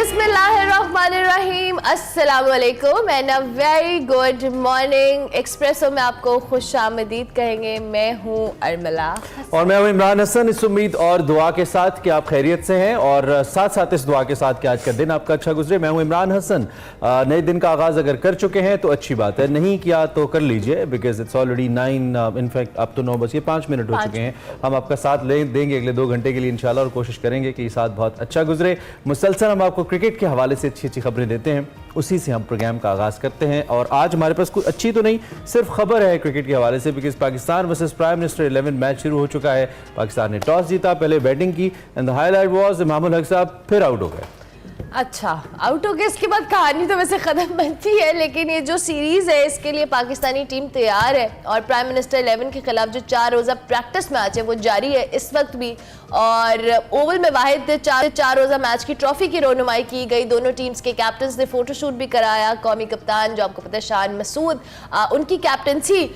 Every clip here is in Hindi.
बिस्मिल्लाहिर्रहमानिर्रहीम, अस्सलामुअलैकुम and a very good morning. Espresso में आपको खुश आमदीद कहेंगे। मैं हूँ अरमला और मैं हूँ इमरान हसन। इस उम्मीद और दुआ के साथ कि आप खैरियत से हैं और साथ साथ इस दुआ के साथ कि आज का दिन आपका अच्छा गुजरे। मैं हूँ इमरान हसन। नए दिन का आगाज़ अगर कर चुके हैं तो अच्छी बात है, नहीं किया तो कर लीजिए बिकॉज इट्स ऑलरेडी 9 इनफैक्ट अब तो 9 बजे 5 मिनट हो चुके हैं। हम आपका साथ देंगे अगले 2 घंटे के लिए इंशाल्लाह और कोशिश करेंगे कि ये साथ बहुत अच्छा गुजरे। मुसलसल हम आपको क्रिकेट के हवाले से अच्छी अच्छी खबरें देते हैं, उसी से हम प्रोग्राम का आगाज़ करते हैं। और आज हमारे पास कुछ अच्छी तो नहीं, सिर्फ खबर है क्रिकेट के हवाले से because Pakistan versus prime minister 11 match शुरू हो चुका है। पाकिस्तान ने टॉस जीता, पहले बैटिंग की and the highlight was Imamul Haq साहब फिर आउट हो गए। अच्छा, आउट हो गया, इसके बाद कहानी तो वैसे ख़त्म बनती है, लेकिन ये जो सीरीज़ है इसके लिए पाकिस्तानी टीम तैयार है और प्राइम मिनिस्टर 11 के खिलाफ जो 4 रोज़ा प्रैक्टिस मैच है वो जारी है इस वक्त भी। और ओवल में वाहिद 4 रोज़ा मैच की ट्रॉफी की रोनुमाई की गई। दोनों टीम्स के कैप्टन्स ने फोटोशूट भी कराया। कौमी कप्तान जो आपको पता है शान मसूद, उनकी कैप्टनसी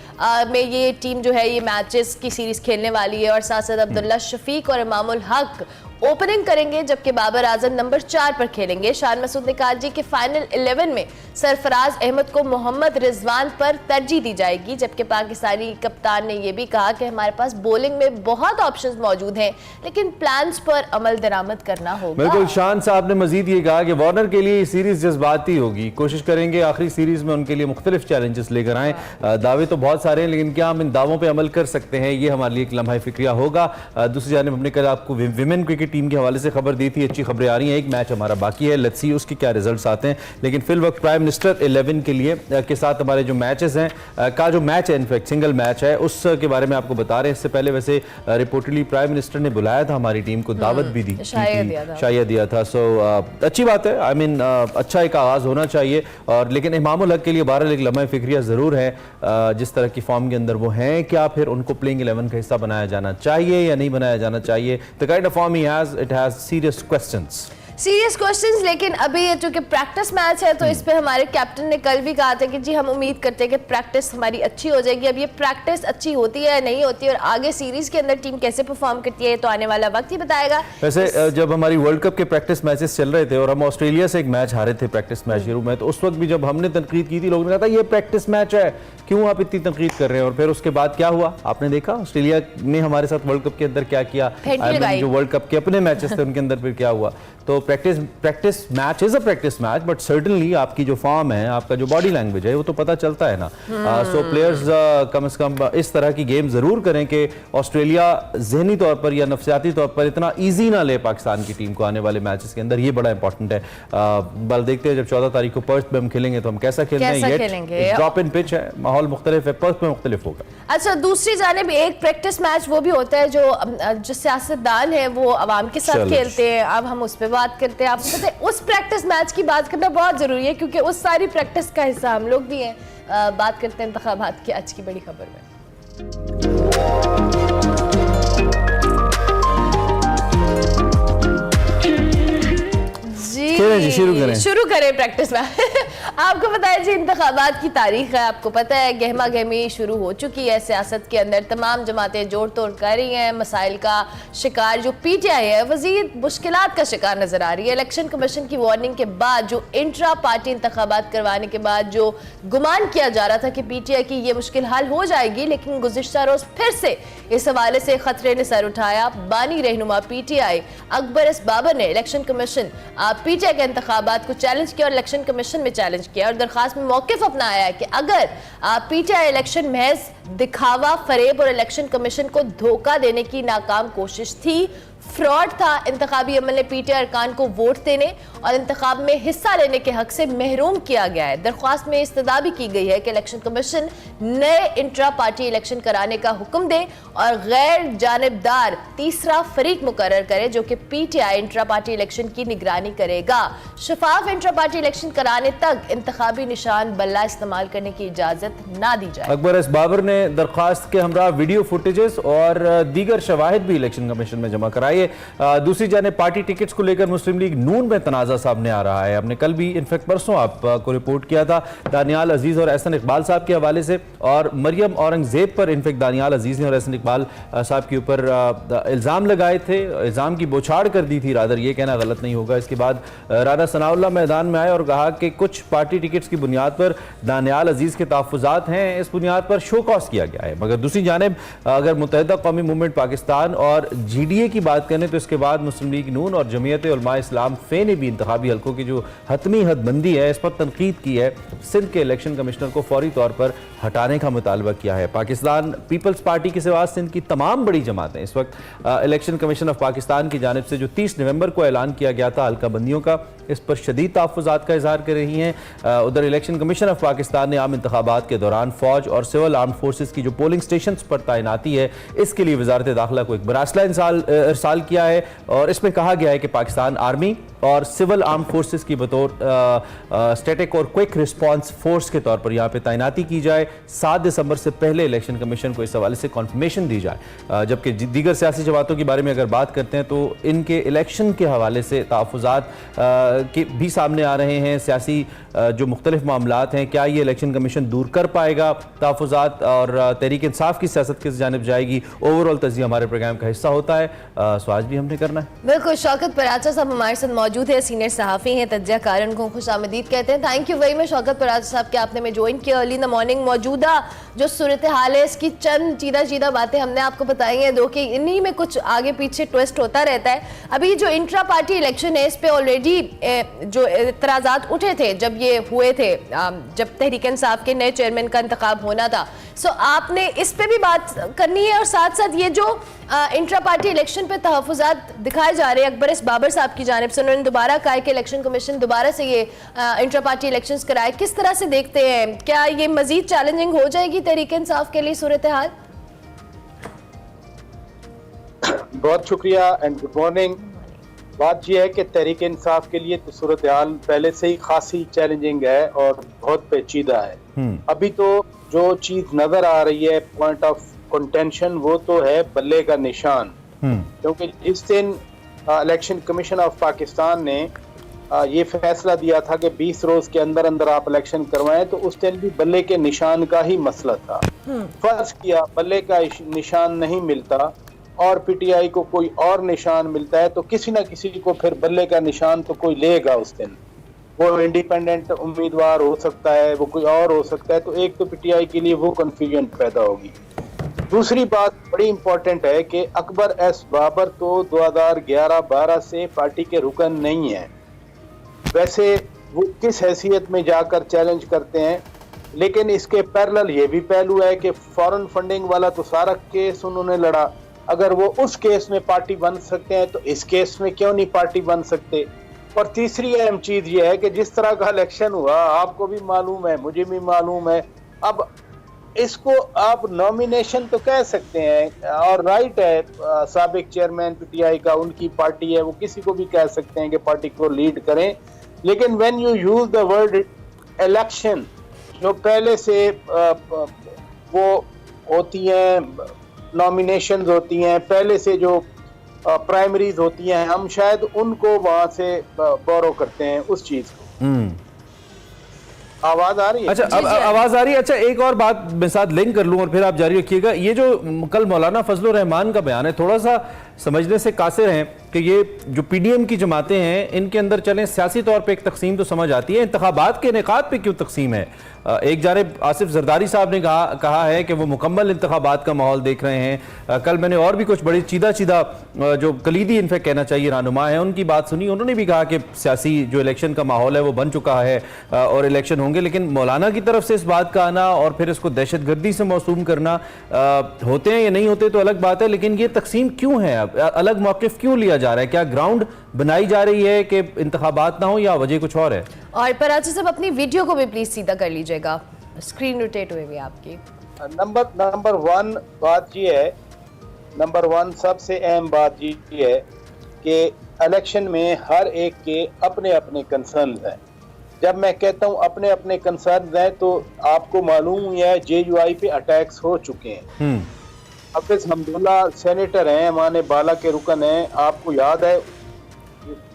में ये टीम जो है ये मैचेस की सीरीज़ खेलने वाली है। और साथ साथ अब्दुल्ला शफीक और इमामुल हक ओपनिंग करेंगे जबकि बाबर आजम नंबर 4 पर खेलेंगे। शान मसूद ने कहा जी कि फाइनल 11 में सरफराज अहमद को मोहम्मद रिजवान पर तरजीह दी जाएगी, जबकि पाकिस्तानी कप्तान ने यह भी कहा कि हमारे पास बॉलिंग में बहुत ऑप्शंस मौजूद हैं लेकिन प्लान्स पर अमल दरामद करना होगा। बिल्कुल, शान साहब ने मजीद ये कहा कि वार्नर के लिए सीरीज जज्बाती होगी, कोशिश करेंगे आखिरी सीरीज में उनके लिए मुख्तलिफ चैलेंजेस लेकर आएँ। दावे तो बहुत सारे हैं लेकिन क्या हम इन दावों पर अमल कर सकते हैं, ये हमारे लिए एक लम्हा फिक्रिया होगा। दूसरी जानिब हमने कल आपको विमेन क्रिकेट टीम के हवाले से खबर दी थी, अच्छी खबरें आ रही हैं। एक मैच हमारा बाकी है, लेट्स सी उसके क्या रिजल्ट्स आते हैं। लेकिन फिल वक्त प्राइम मिनिस्टर 11 के लिए के साथ हमारे जो मैचेस हैं का जो मैच है इनफैक्ट सिंगल मैच है उसके बारे में आपको बता रहे हैं। इससे पहले वैसे रिपोर्टली प्राइम मिनिस्टर ने बुलाया था हमारी टीम को, दावत भी दी, शायद दिया था। सो अच्छी बात है, आई मीन अच्छा एक आगाज होना चाहिए। और लेकिन इमामुल हक के लिए बहरहाल एक लम्हा फिक्रिया जरूर है, जिस तरह की फॉर्म के अंदर वो हैं, क्या फिर उनको प्लेइंग 11 का हिस्सा बनाया जाना चाहिए या नहीं बनाया जाना चाहिए। The kind of form he has, it has serious questions. लेकिन अभी ये चूंकि प्रैक्टिस मैच है तो इस पे हमारे कैप्टन ने कल भी कहा था कि जी हम उम्मीद करते हैं कि प्रैक्टिस हमारी अच्छी हो जाएगी। अब ये प्रैक्टिस अच्छी होती है या नहीं होती और आगे सीरीज के अंदर टीम कैसे परफॉर्म करती है तो आने वाला वक्त ही बताएगा। वैसे जब हमारी वर्ल्ड कप के प्रैक्टिस मैचेस चल रहे थे और हम ऑस्ट्रेलिया से एक मैच हारे थे प्रैक्टिस मैच शुरू में, तो उस वक्त भी जब हमने तनकीद की थी लोगों ने कहा था ये प्रैक्टिस मैच है, क्यों आप इतनी तनकीद कर रहे हैं। और फिर उसके बाद क्या हुआ आपने देखा, ऑस्ट्रेलिया ने हमारे साथ वर्ल्ड कप के अंदर क्या किया, जो वर्ल्ड कप के अपने मैचेस थे उनके अंदर फिर क्या हुआ। तो practice match is a practice match but certainly आपकी जो फॉर्म है, आपका जो बॉडी लैंग्वेज है वो तो पता चलता है ना। सो प्लेयर्स कम से कम इस तरह की गेम जरूर करें कि ऑस्ट्रेलिया जहनी तौर पर या नफसियाती तौर पर इतना ईजी ना ले पाकिस्तान की टीम को आने वाले मैचेस के अंदर, ये बड़ा इंपॉर्टेंट है। बल देखते हैं जब 14 तारीख को पर्थ में हम खेलेंगे तो हम कैसा खेल रहे हैं। ड्रॉप इन पिच है, माहौल मुख्तलिफ है, पर्थ में मुख्तलिफ होगा। अच्छा, दूसरी जानिब एक प्रैक्टिस मैच वो भी होता है जो सियासतदान है वो आवाम के साथ खेलते हैं। अब हम उस पर बात करते हैं। आपको पता है उस प्रैक्टिस मैच की बात करना बहुत जरूरी है क्योंकि उस सारी प्रैक्टिस का हिस्सा हम लोग भी हैं। बात करते हैं इंतखाबात की आज की बड़ी खबर में। शुरू करें प्रैक्टिस में। आपको पता है जी इंतखाबात की तारीख है, आपको पता है गहमा गहमी शुरू हो चुकी है सियासत के अंदर, तमाम जमातें जोड़ तोड़ कर रही हैं। मसाइल का शिकार जो पीटीआई है वज़ीद मुश्किलात का शिकार नजर आ रही है। इलेक्शन कमीशन की वार्निंग के बाद जो इंट्रा पार्टी इंतखाबात करवाने के बाद जो गुमान किया जा रहा था कि पीटीआई की ये मुश्किल हल हो जाएगी, लेकिन गुज़िश्ता रोज फिर से इस हवाले से खतरे ने सर उठाया। बानी रहनुमा पीटीआई अकबर एस बाबर ने इलेक्शन कमीशन पीटीआई के इंतखाबात को चैलेंज किया और इलेक्शन कमीशन में चैलेंज किया और दरखास्त में मौक़िफ़ अपनाया है कि अगर पीटीआई इलेक्शन महज दिखावा, फरेब और इलेक्शन कमीशन को धोखा देने की नाकाम कोशिश थी, फ्रॉड था, इंतखाबी अमल ने पीटीआई अरकान को वोट देने और इंतखाब में हिस्सा लेने के हक से महरूम किया गया है। दरख्वास्त में इस्तदा भी की गई है कि इलेक्शन कमीशन नए इंट्रा पार्टी इलेक्शन कराने का हुक्म दे और गैर जानिबदार तीसरा फरीक मुकर्रर करे जो कि पीटीआई इंट्रा पार्टी इलेक्शन की निगरानी करेगा। शफाफ इंट्रा पार्टी इलेक्शन कराने तक इंतखाबी निशान बल्ला इस्तेमाल करने की इजाजत ना दी जाए। अकबर एस बाबर ने दरख्वास्त के हमरा वीडियो फुटेजेस और दीगर शवाहिद भी इलेक्शन कमीशन में जमा कराई आगे दूसरी जानिब पार्टी टिकट्स को लेकर मुस्लिम लीग नून में तनाज़ा सामने आ रहा है। हमने कल भी इनफैक्ट परसों आपको रिपोर्ट किया था दानियाल अजीज और एहसन इकबाल साहब के हवाले से, और मरियम औरंगजेब पर इनफैक्ट दानियाल अजीज ने और एहसन इकबाल साहब के ऊपर इल्ज़ाम लगाए थे, इल्ज़ाम की बौछार कर दी थी, रादर ये कहना गलत नहीं होगा। इसके बाद राना सनाउल्लाह मैदान में आए और कहा कि कुछ पार्टी टिकट्स की बुनियाद पर दानियाल अजीज के तहफ़्फ़ुज़ात हैं, इस बुनियाद पर शो कॉज किया गया है। मगर दूसरी जानिब अगर मुत्तहिदा कौमी मूवमेंट पाकिस्तान और GDA की बात करें तो इसके बाद मुस्लिम लीग नून और जमीयत उलमा इस्लाम फे ने भी इंतखाबी हल्कों की जो हतमी हदबंदी है इस पर तनकीद की है। सिंध के इलेक्शन कमिश्नर को फौरी तौर पर हटाने का मुतालबा किया है। पाकिस्तान पीपल्स पार्टी के सिवा सिंध की तमाम बड़ी जमातें इस वक्त इलेक्शन कमीशन ऑफ पाकिस्तान की जानिब से जो 30 नवंबर को ऐलान किया गया था हल्का बंदियों का, इस पर शदीद तहफ़्फ़ुज़ात का इजहार कर रही हैं। उधर इलेक्शन कमीशन ऑफ पाकिस्तान ने आम इंतखाबात के दौरान फौज और सिविल आर्म फोर्सेस की जो पोलिंग स्टेशन पर तैनाती है इसके लिए वजारत दाखिला को एक मरासला इरसाल किया है, और इसमें कहा गया है कि पाकिस्तान आर्मी और सिविल आर्म फोर्सेस की बतौर स्टैटिक और क्विक रिस्पांस फोर्स के तौर पर यहाँ पे तैनाती की जाए। 7 दिसंबर से पहले इलेक्शन कमीशन को इस हवाले से कॉन्फर्मेशन दी जाए। जबकि दीगर सियासी जमातों के बारे में अगर बात करते हैं तो इनके इलेक्शन के हवाले से तहफ़्फ़ुज़ात के भी सामने आ रहे हैं। सियासी जो मुख्तलिफ मामलात हैं, क्या ये इलेक्शन कमीशन दूर कर पाएगा तहफ़्फ़ुज़ात और तहरीक इंसाफ की सियासत किस जानिब जाएगी, ओवरऑल तज़िया हमारे प्रोग्राम का हिस्सा होता है। सो आज भी हमने करना है। बिल्कुल, शौकत पराचा साहब हमारे साथ मौजूद है, सीनियर सहाफ़ी हैं, तज्ज़िया कार, उनको खुशामदीद कहते हैं। Thank you very much Shaukat Paracha साहब कि आपने में ज्वाइन किया अर्ली इन द मॉर्निंग। मौजूदा जो सूरत हाल है इसकी चंद चीदा बातें हमने आपको बताई हैं, दो कि इन्हीं में कुछ आगे पीछे ट्विस्ट होता रहता है। अभी जो इंट्रा पार्टी इलेक्शन है इस पर ऑलरेडी जो इतराज़ात उठे थे जब ये हुए थे, जब तहरीक इंसाफ के नए चेयरमैन का इंतखाब होना था। सो आपने इस पे भी बात करनी है, और साथ साथ ये जो इंट्रा पार्टी इलेक्शन पे तहफ़्फ़ुज़ात दिखाए जा रहे हैं अकबर एस बाबर साहब की जानिब से, उन्होंने दोबारा कहा कि इलेक्शन कमीशन दोबारा से ये इंट्रा पार्टी इलेक्शंस कराए। किस तरह से देखते हैं, क्या ये मजीद चैलेंजिंग हो जाएगी तहरीक इंसाफ के लिए सूरत हाल? बहुत शुक्रिया एंड गुड मॉर्निंग। बात यह है कि तहरीक इंसाफ के लिए तो सूरत हाल पहले से ही खासी चैलेंजिंग है और बहुत पेचीदा है। अभी तो जो चीज नजर आ रही है पॉइंट ऑफ कंटेंशन वो तो है बल्ले का निशान, क्योंकि जिस दिन इलेक्शन कमीशन ऑफ पाकिस्तान ने ये फैसला दिया था कि 20 रोज के अंदर अंदर आप इलेक्शन करवाएं, तो उस दिन भी बल्ले के निशान का ही मसला था। फर्ज किया बल्ले का निशान नहीं मिलता और PTI को कोई और निशान मिलता है तो किसी ना किसी को फिर बल्ले का निशान तो कोई लेगा उस दिन। वो इंडिपेंडेंट उम्मीदवार हो सकता है, वो कोई और हो सकता है, तो एक तो PTI के लिए वो कंफ्यूजन पैदा होगी। दूसरी बात बड़ी इंपॉर्टेंट है कि अकबर एस बाबर तो 2011-12 से पार्टी के रुकन नहीं है। वैसे वो किस हैसियत में जाकर चैलेंज करते हैं, लेकिन इसके पैरेलल ये भी पहलू है कि फॉरेन फंडिंग वाला तो सारा केस उन्होंने लड़ा। अगर वो उस केस में पार्टी बन सकते हैं तो इस केस में क्यों नहीं पार्टी बन सकते। और तीसरी अहम चीज ये है कि जिस तरह का इलेक्शन हुआ आपको भी मालूम है, मुझे भी मालूम है, अब इसको आप नॉमिनेशन तो कह सकते हैं और राइट है, साबिक चेयरमैन PTI का उनकी पार्टी है, वो किसी को भी कह सकते हैं कि पार्टी को लीड करें, लेकिन when you use the word election, जो पहले से वो होती हैं नॉमिनेशंस होती हैं, पहले से जो प्राइमरीज होती हैं, हम शायद उनको वहां से बोरो करते हैं उस चीज को। आवाज आ रही है? अच्छा, अब आवाज आ रही है। अच्छा, एक और बात मैं साथ लिंक कर लूं और फिर आप जारी रखिएगा। ये जो कल मौलाना फजलुर रहमान का बयान है थोड़ा सा समझने से कासिर हैं कि ये जो PDM की जमातें हैं इनके अंदर चलें सियासी तौर पे एक तकसीम तो समझ आती है, इंतखाबात के इनेकाद पे क्यों तकसीम है? एक जानिब आसिफ जरदारी साहब ने कहा है कि वो मुकम्मल इंतखाबात का माहौल देख रहे हैं। कल मैंने और भी कुछ बड़ी चीदा जो कलीदी इनफेक्ट कहना चाहिए रहनुमा है उनकी बात सुनी, उन्होंने भी कहा कि सियासी जो इलेक्शन का माहौल है वो बन चुका है और इलेक्शन होंगे। लेकिन मौलाना की तरफ से इस बात का आना और फिर इसको दहशतगर्दी से मौसूम करना, होते हैं या नहीं होते तो अलग बात है, लेकिन ये तकसीम क्यों है? अलग मौक़िफ़ क्यों लिया जा रहा है? क्या ग्राउंड बनाई जा रही है कि इंतखाबात ना हो या वजह कुछ और है? और पराचा साहब अपनी वीडियो को भी प्लीज सीधा कर लीजिएगा, स्क्रीन रोटेट हुई आपकी। नंबर वन बात ये है, नंबर वन सबसे अहम बात ये है कि इलेक्शन में हर एक के अपने अपने कंसर्न हैं। जब मैं कहता हूँ अपने अपने कंसर्न हैं तो आपको मालूम है JUI पे अटैक्स हो चुके हैं। हाफिज हमदुल्ला सेनेटर हैं, माने बाला के रुकन हैं। आपको याद है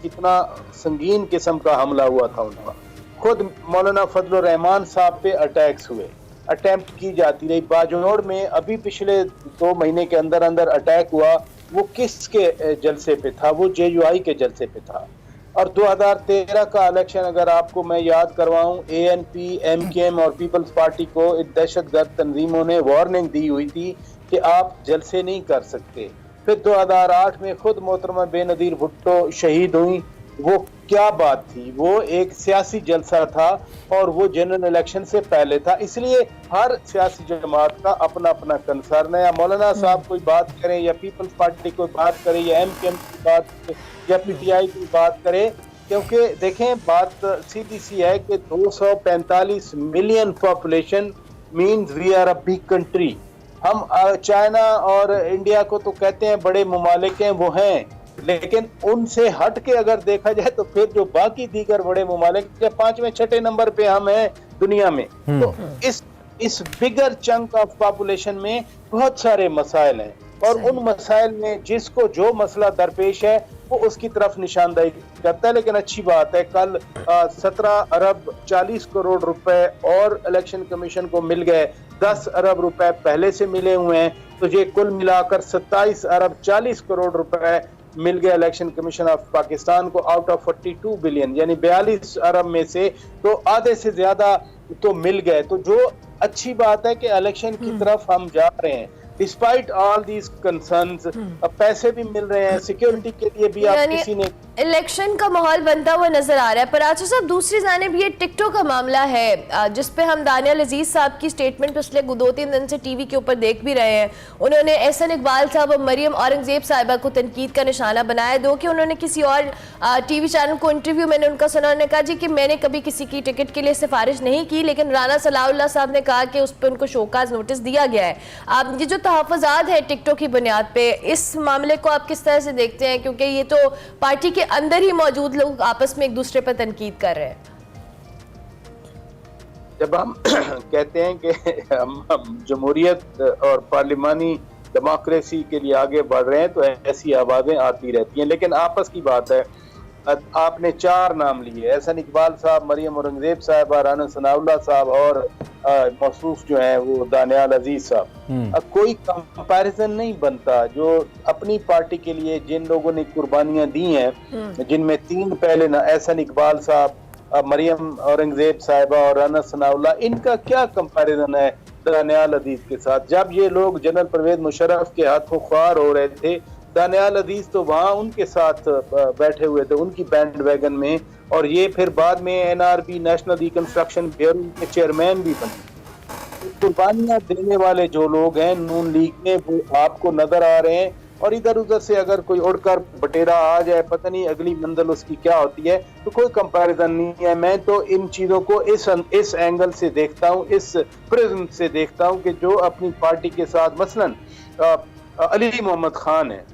कितना संगीन किस्म का हमला हुआ था उनका। खुद मौलाना फजलुर रहमान साहब पे अटैक्स हुए, अटेम्प्ट की जाती रही। बाजोड़ में अभी पिछले 2 महीने के अंदर अंदर अटैक हुआ, वो किसके जलसे पे था? वो JUI के जलसे पे था। और 2013 का इलेक्शन अगर आपको मैं याद करवाऊं, ANP, MKM और पीपल्स पार्टी को दहशतगर्द तंजीमों ने वार्निंग दी हुई थी कि आप जलसे नहीं कर सकते। फिर 2008 में खुद मोहतरमा बेनजीर भुट्टो शहीद हुई। वो क्या बात थी? वो एक सियासी जलसा था और वो जनरल इलेक्शन से पहले था। इसलिए हर सियासी जमात का अपना अपना कंसर्न है। या मौलाना साहब कोई बात करें, या पीपल्स पार्टी कोई बात करे, या MKM की बात, या PTI की बात करे, क्योंकि देखें बात सीधी सी है कि 245 million population means we are a big country. हम चाइना और इंडिया को तो कहते हैं बड़े ममालिक हैं, वो हैं, लेकिन उनसे हट के अगर देखा जाए तो फिर जो बाकी दीगर बड़े ममालिक, 5वें 6ठे नंबर पे हम हैं दुनिया में। तो इस बिगर चंक ऑफ पॉपुलेशन में बहुत सारे मसाइल हैं, और उन मसाइल में जिसको जो मसला दरपेश है वो उसकी तरफ निशानदेही करता है। लेकिन अच्छी बात है, कल 17 अरब 40 करोड़ रुपए और इलेक्शन कमीशन को मिल गए। 10 अरब रुपए पहले से मिले हुए हैं, तो ये कुल मिलाकर 27 अरब 40 करोड़ रुपए मिल गए इलेक्शन कमीशन ऑफ पाकिस्तान को आउट ऑफ 42 बिलियन, यानी 42 अरब में से तो आधे से ज्यादा तो मिल गए। तो जो अच्छी बात है कि इलेक्शन की तरफ हम जा रहे हैं। डिस्पाइट ऑल दीज कंसर्न्स, अब पैसे भी मिल रहे हैं, सिक्योरिटी के लिए भी आप किसी ने इलेक्शन का माहौल बनता हुआ नजर आ रहा है। पर आचा साहब, दूसरी जानिब ये टिकटॉक का मामला है जिसपे हम दानियाल अजीज साहब की स्टेटमेंट पिछले 2-3 दिन से टीवी के ऊपर देख भी रहे हैं। उन्होंने एहसन इकबाल साहब और मरियम औरंगजेब साहिबा को तनकीद का निशाना बनाया। दो कि उन्होंने किसी और टीवी चैनल को इंटरव्यू मैंने उनका सुना, उन्होंने कहा जी कि मैंने कभी किसी की टिकट के लिए सिफारिश नहीं की, लेकिन राना सलाउल्लाह साहब ने कहा कि उस पर उनको शोकाज नोटिस दिया गया है। आप ये जो तहफ़्फ़ुज़ात है टिकटॉक की बुनियाद पे, इस मामले को आप किस तरह से देखते हैं? क्योंकि ये तो पार्टी के अंदर ही मौजूद लोग आपस में एक दूसरे पर तनकीद कर रहे हैं। जब हम कहते हैं कि हम जमहूरियत और पार्लिमानी डेमोक्रेसी के लिए आगे बढ़ रहे हैं, तो ऐसी आवाजें आती रहती हैं। लेकिन आपस की बात है, आपने 4 नाम लिए, एहसन इकबाल साहब, मरियम औरंगजेब साहब, राना सनाउल्लाह साहब और मौसूफ जो है वो दानियाल अजीज साहब। अब कोई कंपैरिजन नहीं बनता। जो अपनी पार्टी के लिए जिन लोगों ने कुर्बानियां दी हैं, जिनमें 3 पहले ना, एहसन इकबाल साहब, मरियम औरंगजेब साहिबा और राना सनाउल्लाह, इनका क्या कंपैरिजन है दानियाल अजीज के साथ? जब ये लोग जनरल परवेज मुशर्रफ के हाथों ख्वार हो रहे थे, दानियाल अजीज तो वहाँ उनके साथ बैठे हुए थे, उनकी बैंड वैगन में, और ये फिर बाद में NRB नेशनल रिकंस्ट्रक्शन ब्यूरो के चेयरमैन भी बने। कुर्बानियां देने वाले जो लोग हैं नून लीग में, वो आपको नजर आ रहे हैं। और इधर उधर से अगर कोई उड़कर बटेरा आ जाए, पता नहीं अगली मंजिल उसकी क्या होती है, तो कोई कंपैरिजन नहीं है। मैं तो इन चीजों को इस एंगल से देखता हूँ, इस प्रिज्म से देखता हूँ कि जो अपनी पार्टी के साथ मसलन अली मोहम्मद खान है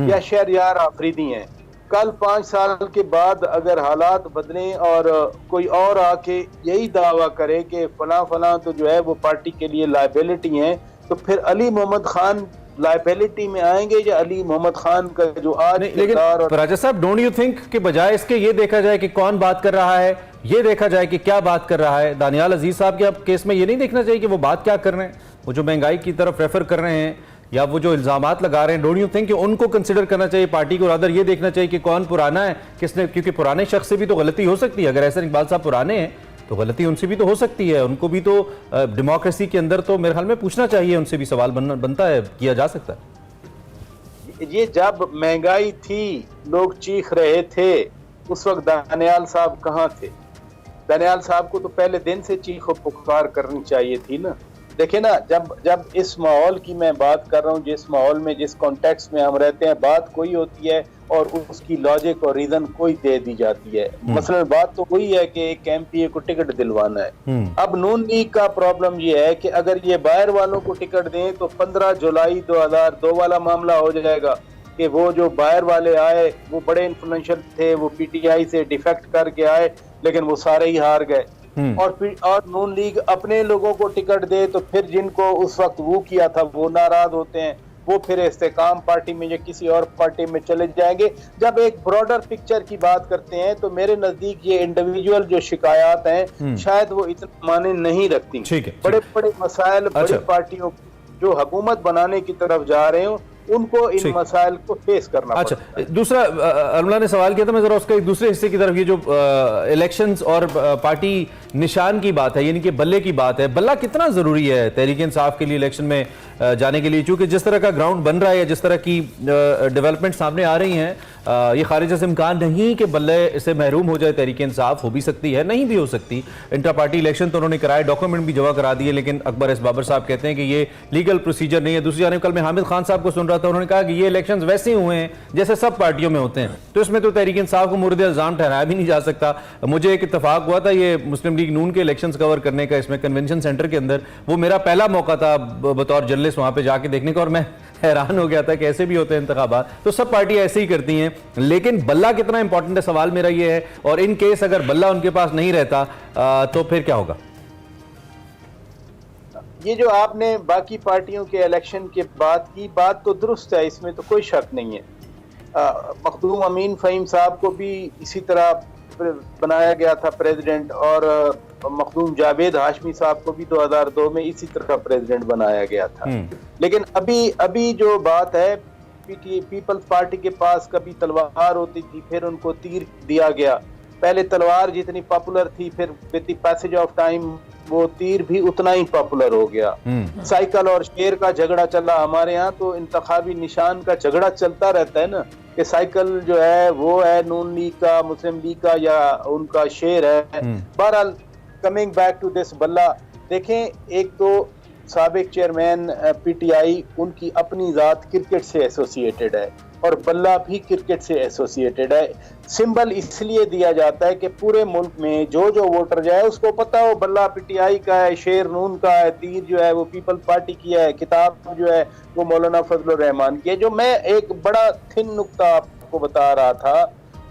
या शहरयार आफरीदी हैं, कल 5 साल के बाद अगर हालात बदलें और कोई और आके यही दावा करे कि फलां फलां तो जो है वो पार्टी के लिए लायबिलिटी हैं, तो फिर अली मोहम्मद खान लायबिलिटी में आएंगे या अली मोहम्मद खान का जो आज लेकिन राजा साहब, डोंट यू थिंक कि बजाय इसके ये देखा जाए कि कौन बात कर रहा है, ये देखा जाए कि क्या बात कर रहा है? दानियाल अजीज साहब के अब केस में ये नहीं देखना चाहिए कि वो बात क्या कर रहे हैं, वो जो महंगाई की तरफ रेफर कर रहे हैं या वो जो इल्जामात लगा रहे हैं, डोंट यू थिंक कि उनको कंसिडर करना चाहिए पार्टी को? रादर ये देखना चाहिए कि कौन पुराना है, किसने, क्योंकि पुराने शख्स से भी तो गलती हो सकती है। अगर एहसन इकबाल साहब पुराने हैं तो गलती उनसे भी तो हो सकती है, उनको भी तो डेमोक्रेसी के अंदर तो मेरे ख्याल में पूछना चाहिए, उनसे भी सवाल बनता है, किया जा सकता है। ये जब महंगाई थी, लोग चीख रहे थे, उस वक्त दानियाल साहब कहाँ थे? दानियाल साहब को तो पहले दिन से चीखो पुकार करनी चाहिए थी ना। देखिए ना, जब इस माहौल की मैं बात कर रहा हूँ, जिस माहौल में, जिस कॉन्टेक्स्ट में हम रहते हैं, बात कोई होती है और उसकी लॉजिक और रीजन कोई दे दी जाती है। मसलन बात तो वही है कि एक MPA को टिकट दिलवाना है। अब नून लीग का प्रॉब्लम ये है कि अगर ये बाहर वालों को टिकट दें तो 15 जुलाई 2002 वाला मामला हो जाएगा कि वो जो बाहर वाले आए वो बड़े इन्फ्लुएंशियल थे, वो PTI से डिफेक्ट करके आए, लेकिन वो सारे ही हार गए। और नून लीग अपने लोगों को टिकट दे तो फिर जिनको उस वक्त वो किया था वो नाराज होते हैं। वो फिर इस्तेकाम पार्टी में या किसी और पार्टी में चले जाएंगे। जब एक ब्रॉडर पिक्चर की बात करते हैं तो मेरे नजदीक ये इंडिविजुअल जो शिकायत हैं शायद वो इतना माने नहीं रखती। बड़े बड़े मसाइल बड़ी पार्टियों जो हुकूमत बनाने की तरफ जा रहे हो उनको इन मसाइल को फेस करना पड़ता है। दूसरा अरमला ने सवाल किया था, मैं जरा उसका एक दूसरे हिस्से की तरफ, ये जो इलेक्शंस और पार्टी निशान की बात है, यानी कि बल्ले की बात है, बल्ला कितना जरूरी है तहरीक इंसाफ के लिए इलेक्शन में जाने के लिए, क्योंकि जिस तरह का ग्राउंड बन रहा है या जिस तरह की डेवलपमेंट सामने आ रही हैं, ये खारिज से इम्कान नहीं कि बल्ले से महरूम हो जाए तहरीक इंसाफ। हो भी सकती है, नहीं भी हो सकती। इंटर पार्टी इलेक्शन तो उन्होंने कराए, डॉक्यूमेंट भी जमा करा दिए, लेकिन अकबर एस बाबर साहब कहते हैं कि ये लीगल प्रोसीजर नहीं है। दूसरी जानिब कल मैं हामिद खान साहब को सुन रहा था, उन्होंने कहा कि ये इलेक्शन वैसे हुए हैं जैसे सब पार्टियों में होते हैं, तो इसमें तो तहरीक इंसाफ को मुर्द इल्जाम ठहराया भी नहीं जा सकता। मुझे एक इत्तेफाक हुआ था ये मुस्लिम लीग नून के इलेक्शन कवर करने का, इसमें कन्वेंशन सेंटर के अंदर, वो मेरा पहला मौका था बतौर जर्नलिस्ट वहां पे जाके देखने का, और मैं हैरान हो गया था कि ऐसे भी होते हैं इंतखाबात। तो सब पार्टियां ऐसे ही करती हैं, लेकिन बल्ला कितना इंपॉर्टेंट है, सवाल मेरा ये है। और इन केस अगर बल्ला उनके पास नहीं रहता तो फिर क्या होगा? ये जो आपने बाकी पार्टियों के इलेक्शन के बाद की बात तो दुरुस्त है, इसमें तो कोई शक नहीं है। मखदूम अमीन फ़हीम साहब को भी इसी तरह बनाया गया था प्रेसिडेंट, और मखदूम जावेद हाशमी साहब को भी 2002 में इसी तरह प्रेसिडेंट बनाया गया था। लेकिन अभी जो बात है, पीपल्स पार्टी के पास कभी तलवार होती थी, फिर उनको तीर दिया गया। पहले तलवार जितनी पॉपुलर थी, फिर with the passage of time वो तीर भी उतना ही पॉपुलर हो गया। साइकिल और शेर का झगड़ा चला हमारे यहाँ, तो इंतखाबी निशान का झगड़ा चलता रहता है ना, कि साइकिल जो है वो है नून लीग का, मुस्लिम लीग का, या उनका शेर है। बहरहाल कमिंग बैक टू दिस बल्ला, देखें एक तो साबिक चेयरमैन पीटीआई, उनकी अपनी जात क्रिकेट से एसोसिएटेड है और बल्ला भी क्रिकेट से एसोसिएटेड है। सिंबल इसलिए दिया जाता है कि पूरे मुल्क में जो जो वोटर जाए उसको पता हो बल्ला पीटीआई का है, शेर नून का है, तीर जो है वो पीपल्स पार्टी की है, किताब जो है वो मौलाना फजलुर रहमान की है। जो मैं एक बड़ा थिन नुक्ता आपको बता रहा था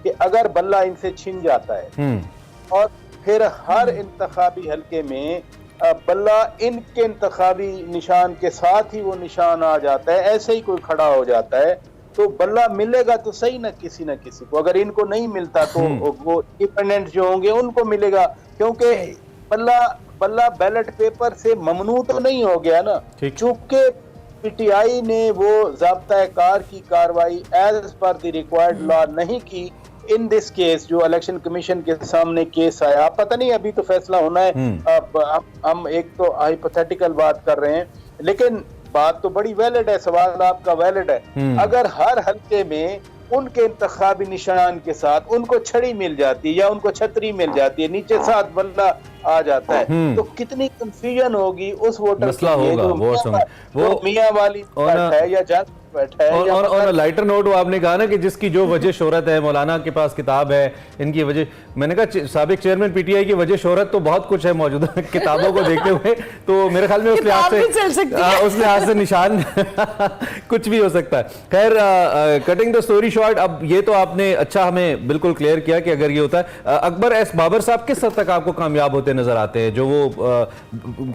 कि अगर बल्ला इनसे छिन जाता है और फिर हर इंतखाबी हल्के में बल्ला इनके इंतखाबी निशान के साथ ही वो निशान आ जाता है, ऐसे ही कोई खड़ा हो जाता है, तो बल्ला मिलेगा तो सही ना किसी को। अगर इनको नहीं मिलता तो वो इंडिपेंडेंट जो होंगे उनको मिलेगा, क्योंकि बल्ला बैलेट पेपर से ममनू तो नहीं हो गया ना, चूंकि पीटीआई ने वो ज़ाब्ता कार की कार्रवाई as per the required law नहीं की। इन दिस केस जो इलेक्शन कमीशन के सामने केस आया, पता नहीं अभी तो फैसला होना है, हम एक तो हाइपोथेटिकल बात कर रहे हैं, लेकिन बात तो बड़ी वैलिड है, सवाल आपका वैलिड है। अगर हर हल्के में उनके इंतखाबी निशान के साथ उनको छड़ी मिल जाती है या उनको छतरी मिल जाती है, नीचे साथ बल्ला आ जाता है, तो कितनी कंफ्यूजन होगी उस वोटर के लिए वो मियां वाली है या जान बैठा है। और लाइटर नोट वो आपने कहा ना कि जिसकी जो वजह शोहरत है, मौलाना के पास किताब है, इनकी वजह, मैंने कहा साबिक चेयरमैन पीटीआई की वजह शोहरत तो बहुत कुछ है मौजूदा किताबों को देखते हुए, तो मेरे ख्याल में उस लिहाज से निशान कुछ भी हो सकता है। खैर, कटिंग द स्टोरी शॉर्ट, अब ये तो आपने अच्छा हमें बिल्कुल क्लियर किया कि अगर ये होता है, अकबर एस बाबर साहब किस हद तक आपको कामयाब होते नजर आते हैं? जो वो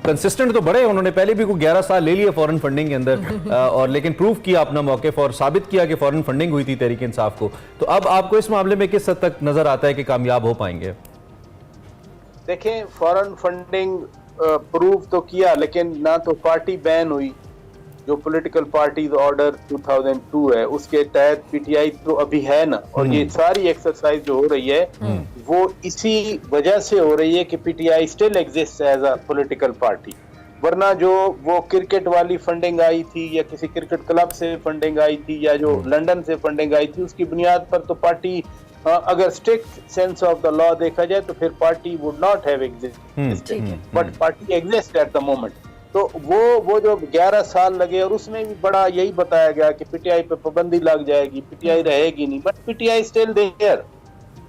कंसिस्टेंट तो बड़े, उन्होंने पहले भी 11 साल ले लिए फॉरेन फंडिंग के अंदर, और लेकिन प्रूव किया अपना मौके और साबित किया कि फॉरेन फंडिंग हुई थी तहरीक इंसाफ को। तो अब आपको इस मामले में किस हद तक नजर आता है कि कामयाब हो पाएंगे? देखें, फॉरेन फंडिंग प्रूव तो किया, लेकिन ना तो पार्टी बैन हुई, जो पॉलिटिकल पार्टीज ऑर्डर 2002 है उसके तहत पीटीआई तो अभी है ना, और ये सारी एक्सरसाइज जो हो रही है वो इसी वजह से हो रही है कि PTI still exist as a political party. वरना जो वो क्रिकेट वाली फंडिंग आई थी या किसी क्रिकेट क्लब से फंडिंग आई थी या जो लंदन से फंडिंग आई थी, उसकी बुनियाद पर तो पार्टी, अगर strict sense of the law देखा जाए तो फिर party would not have existed, but party exist at the moment. तो वो जो 11 साल लगे, और उसमें भी बड़ा यही बताया गया कि पीटीआई पे पाबंदी लग जाएगी, पीटीआई रहेगी नहीं, बट पीटीआई स्टिल देयर।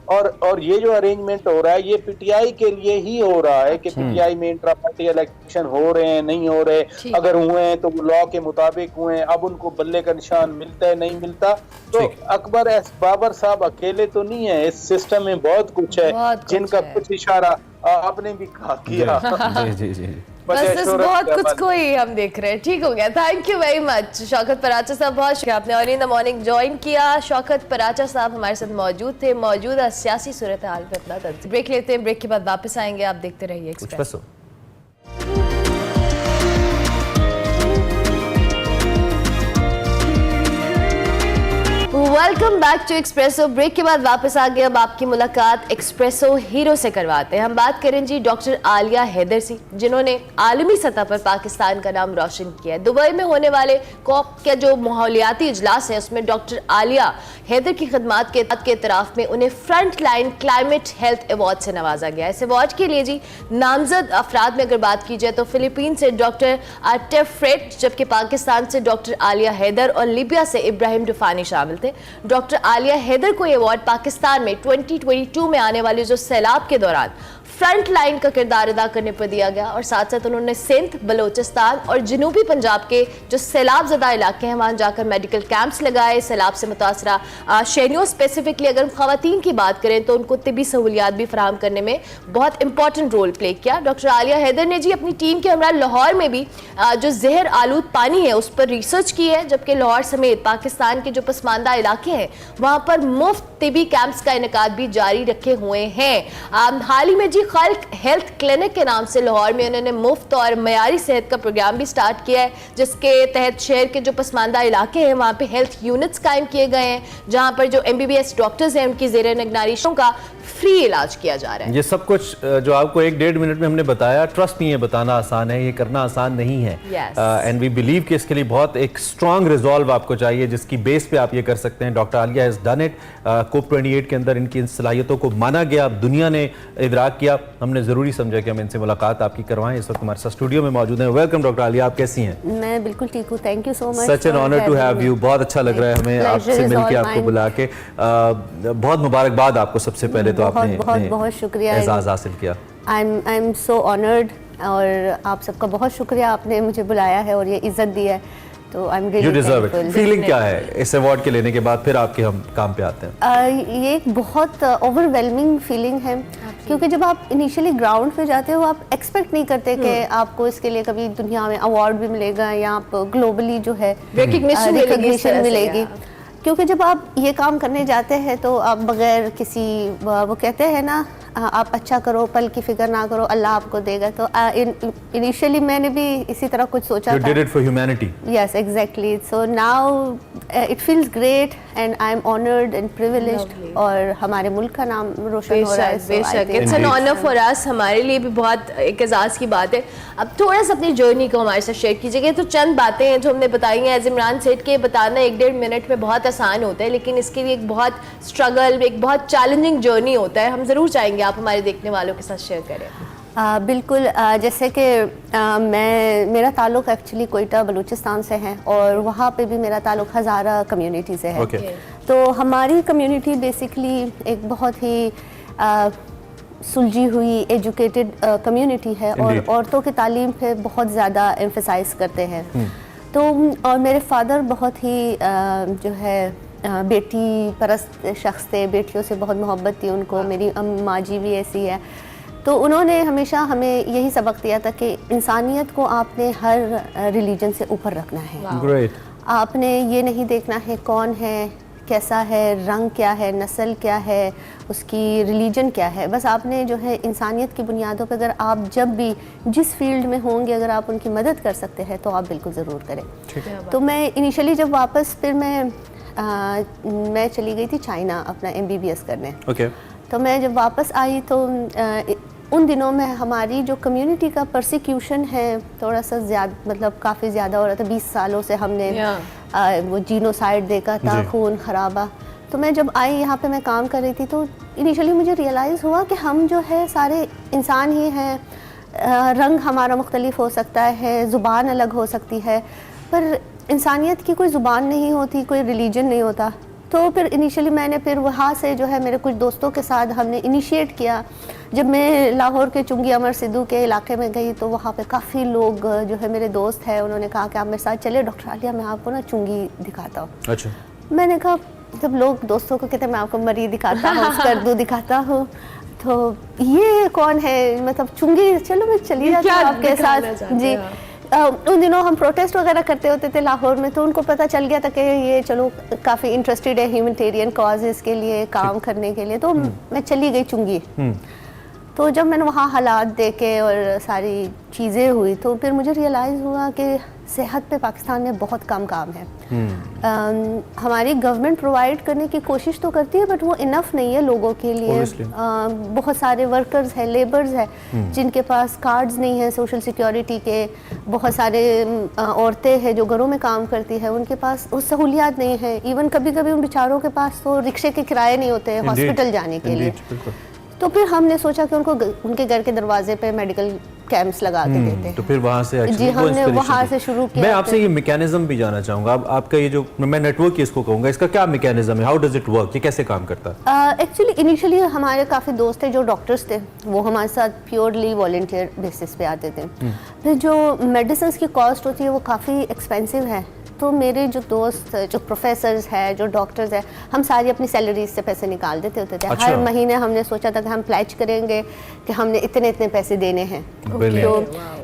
और ये जो अरेंजमेंट हो रहा है ये पीटीआई के लिए ही हो रहा है कि पीटीआई में इंट्रा पार्टी इलेक्शन हो रहे हैं, नहीं हो रहे, अगर हुए हैं तो वो लॉ के मुताबिक हुए हैं, अब उनको बल्ले का निशान मिलता है नहीं मिलता। तो अकबर एस बाबर साहब अकेले तो नहीं है, इस सिस्टम में बहुत कुछ है जिनका कुछ इशारा आपने भी कहा किया। जी जी जी। बस वजह इस शोहरत बहुत क्या कुछ बात। को ही हम देख रहे हैं। ठीक हो गया, thank you very much Shaukat Paracha साहब, बहुत शुक्रिया आपने early in the morning join किया। शौकत पराचा साहब हमारे साथ मौजूद थे, मौजूदा सियासी सूरत हाल पे अपना तंज। ब्रेक लेते हैं, ब्रेक के बाद वापस आएंगे, आप देखते रहिए कुछ एक्सप्रेस। बसो। Welcome back to Expresso. Break के बाद वापस आ गए। अब आपकी मुलाकात एक्सप्रेसो हीरो से करवाते हैं। हम बात करें जी डॉक्टर आलिया हैदर से, जिन्होंने आलमी सतह पर पाकिस्तान का नाम रोशन किया है। दुबई में होने वाले कॉप का जो माहौलियाती इजलास है, उसमें डॉक्टर आलिया हैदर की खिदमात के एतराफ में उन्हें front line climate health award से नवाजा गया। इस अवार्ड के लिए जी नामजद अफराद में अगर बात की जाए तो फिलीपीन से डॉक्टर टेफ्रेट, जबकि पाकिस्तान से डॉक्टर आलिया हैदर और लीबिया से इब्राहिम डुफानी शामिल थे। डॉक्टर आलिया हैदर को यह अवार्ड पाकिस्तान में 2022 में आने वाले जो सैलाब के दौरान फ्रंट लाइन का किरदार अदा करने पर दिया गया, और साथ साथ उन्होंने सिंध, बलोचिस्तान और जनूबी पंजाब के जो सैलाब ज़दा इलाके हैं वहाँ जाकर मेडिकल कैंप्स लगाए। सैलाब से मुतासरा शहरियों, स्पेसिफिकली अगर हम खवातीन की बात करें तो उनको तिबी सहूलियात भी फराहम करने में बहुत इंपॉर्टेंट रोल प्ले किया। डॉक्टर आलिया हैदर ने जी अपनी टीम के हमरा लाहौर में भी जो जहर आलूद पानी है उस पर रिसर्च की है, जबकि लाहौर समेत पाकिस्तान के जो पसमानदा इलाके हैं वहाँ पर मुफ्त तिबी कैंप्स का इनेकाद भी जारी रखे हुए हैं। हाल ही में जी खल्क हेल्थ क्लिनिक के नाम से लाहौर में उन्होंने मुफ्त और मयारी सेहत का प्रोग्राम भी स्टार्ट किया है, जिसके तहत शहर के जो पसमानदा इलाके हैं वहाँ पे हेल्थ यूनिट्स कायम किए गए हैं, जहाँ पर जो MBBS डॉक्टर्स हैं उनकी ज़ेर निगरानी का फ्री इलाज किया जा रहा है। ये सब कुछ जो आपको 1-1.5 मिनट में हमने बताया, ट्रस्ट नहीं है बताना आसान है, ये करना आसान नहीं है। एंड वी बिलीव कि इसके लिए बहुत एक स्ट्रॉन्ग रिजॉल्व आपको चाहिए, जिसकी बेस पे आप ये कर सकते हैं। Doctor Alia has done it. COP 28 के अंदर इनकी इन सलाहियतों को माना गया, दुनिया ने इदराक किया। हमने ज़रूरी समझा कि हम इनसे मुलाकात आपकी करवाएं। इस वक्त हमारे साथ स्टूडियो में मौजूद हैं। वेलकम डॉक्टर आलिया, आप कैसी हैं? मैं बिल्कुल ठीक हूँ, thank you so much. Such an honour to have you. बहुत अच्छा लग रहा है हमें आपसे मिलकर, आपको बुला के। बहुत मुबारकबाद आपको सबसे पहले तो, आपने बहुत शुक्रिया, एजाज़ हासिल किया। आई एम सो ऑनर्ड, और आप सबका बहुत शुक्रिया, आपने मुझे बुलाया है और ये इज्जत दी है, तो I am really you deserve it. Feeling क्या है इस अवार्ड के लेने के बाद? फिर आपके हम काम पे आते हैं। ये एक बहुत ओवरवेलमिंग फीलिंग है, क्योंकि जब आप इनिशियली ग्राउंड पे जाते हो आप एक्सपेक्ट नहीं करते कि आपको इसके लिए कभी दुनिया में अवार्ड भी मिलेगा या आप ग्लोबली जो है रिकग्निशन मिलेगी। क्योंकि जब आप ये काम करने जाते हैं तो आप बगैर किसी, वो कहते हैं ना, आप अच्छा करो पल की फिक्र ना करो, अल्लाह आपको देगा। तो इनिशियली मैंने भी इसी तरह कुछ सोचा था। You did it for humanity. Yes, exactly. So now it feels great and I am honored and privileged, और हमारे मुल्क का नाम रोशन हो रहा है। बेशक, it's an honour for us, हमारे लिए भी बहुत एक एजाज़ की बात है। अब थोड़ा सा अपनी जर्नी को हमारे साथ शेयर कीजिएगा। तो चंद बातें हैं जो हमने बताई हैं एज इमरान सेठ के, बताना 1-1.5 मिनट में बहुत आसान होता है, लेकिन इसके लिए एक बहुत स्ट्रगल, एक बहुत चैलेंजिंग जर्नी होता है। हम ज़रूर चाहेंगे आप हमारे देखने वालों के साथ शेयर करें। बिल्कुल, जैसे कि मेरा ताल्लुक़ एक्चुअली कोयटा बलूचिस्तान से है, और वहाँ पे भी मेरा ताल्लुक़ हज़ारा कम्युनिटी से है। तो हमारी कम्युनिटी बेसिकली एक बहुत ही सुलझी हुई एजुकेटेड कम्युनिटी है, और औरतों की तालीम पे बहुत ज़्यादा एम्फसाइज करते हैं। तो और मेरे फादर बहुत ही जो है बेटी परस्त शख्स थे, बेटियों से बहुत मोहब्बत थी उनको। मेरी माँ जी भी ऐसी है। तो उन्होंने हमेशा हमें यही सबक दिया था कि इंसानियत को आपने हर रिलीजन से ऊपर रखना है। Great. आपने ये नहीं देखना है कौन है, कैसा है, रंग क्या है, नस्ल क्या है, उसकी रिलीजन क्या है। बस आपने जो है इंसानियत की बुनियादों पर, अगर आप जब भी जिस फील्ड में होंगे अगर आप उनकी मदद कर सकते हैं तो आप बिल्कुल ज़रूर करें। तो मैं इनिशियली जब वापस फिर मैं चली गई थी चाइना अपना MBBS करने। तो मैं जब वापस आई तो उन दिनों में हमारी जो कम्युनिटी का परसिक्यूशन है थोड़ा सा ज़्यादा, मतलब काफ़ी ज़्यादा हो रहा था। 20 सालों से हमने वो जीनोसाइड देखा था, खून खराबा। तो मैं जब आई यहाँ पे मैं काम कर रही थी तो इनिशियली मुझे रियलाइज़ हुआ कि हम जो है सारे इंसान ही हैं। रंग हमारा मुख्तलिफ हो सकता है, ज़ुबान अलग हो सकती है, पर इंसानियत की कोई ज़ुबान नहीं होती, कोई रिलीजन नहीं होता। तो फिर इनिशियली मैंने फिर वहाँ से जो है मेरे कुछ दोस्तों के साथ हमने इनिशिएट किया। जब मैं लाहौर के चुंगी अमर सिद्धू के इलाके में गई तो वहाँ पे काफ़ी लोग जो है मेरे दोस्त हैं, उन्होंने कहा कि आप मेरे साथ चले डॉक्टर आलिया, मैं आपको ना चुंगी दिखाता हूँ। अच्छा। मैंने कहा जब लोग दोस्तों को कहते हैं मैं आपको मरी दिखाता हूँ, स्कर्दू दिखाता हूँ, तो ये कौन है, मतलब चुंगी, चलो मैं चली जाती हूँ क्या आपके दिखाना साथ चाहते जी। हैं उन दिनों हम प्रोटेस्ट वगैरह करते होते थे लाहौर में, तो उनको पता चल गया था कि ये चलो काफ़ी इंटरेस्टेड है ह्यूमैनिटेरियन कॉजेज़ के लिए काम करने के लिए, तो मैं चली गई चुंगी। तो जब मैंने वहाँ हालात देखे और सारी चीज़ें हुई, तो फिर मुझे रियलाइज़ हुआ कि सेहत पे पाकिस्तान में बहुत कम काम है। हमारी गवर्नमेंट प्रोवाइड करने की कोशिश तो करती है, बट वो इनफ नहीं है लोगों के लिए। बहुत सारे वर्कर्स हैं, लेबर्स हैं जिनके पास कार्ड्स नहीं है सोशल सिक्योरिटी के, बहुत सारे औरतें हैं जो घरों में काम करती है, उनके पास वो सहूलियात नहीं है। इवन कभी कभी उन बेचारों के पास तो रिक्शे के किराए नहीं होते हैं हॉस्पिटल जाने के लिए। तो फिर हमने सोचा कि उनको उनके घर के दरवाजे पे मेडिकल कैंप्स लगा के देते हैं। तो फिर वहाँ से जी हमने वहाँ से शुरू किया। मैं आपसे ये मैकेनिज्म भी जानना चाहूँगा, आपका ये जो मैं नेटवर्क इसको कहूँगा, इसका क्या मैकेनिज्म है, हाउ डज इट वर्क, ये कैसे काम करता है? एक्चुअली इनिशियली हमारे काफ़ी दोस्त थे जो डॉक्टर्स थे, वो हमारे साथ प्योरली वॉलंटियर बेसिस पे आते थे। फिर जो मेडिसिन की कॉस्ट होती है वो काफ़ी एक्सपेंसिव है, तो मेरे जो दोस्त जो प्रोफेसर्स हैं, जो डॉक्टर्स हैं, हम सारी अपनी सैलरीज से पैसे निकाल देते होते थे। हर महीने हमने सोचा था कि हम प्लेज करेंगे कि हमने इतने इतने पैसे देने हैं। तो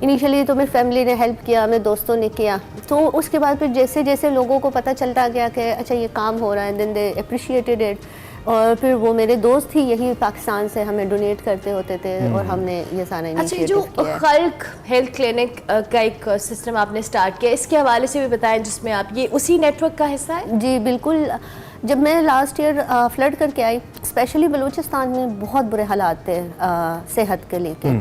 इनिशियली तो मेरी फैमिली ने हेल्प किया, मेरे दोस्तों ने किया, तो उसके बाद फिर जैसे जैसे लोगों को पता चलता गया कि अच्छा ये काम हो रहा है, देन दे अप्रिशिएटेड इट। और फिर वो मेरे दोस्त ही यही पाकिस्तान से हमें डोनेट करते होते थे और हमने ये सारा इनिशिएटिव किया। जो खल्क हेल्थ क्लिनिक का एक सिस्टम आपने स्टार्ट किया, इसके हवाले से भी बताएं, जिसमें आप ये उसी नेटवर्क का हिस्सा है? जी बिल्कुल। जब मैं लास्ट ईयर फ्लड करके आई, स्पेशली बलूचिस्तान में बहुत बुरे हालात थे सेहत के लेके,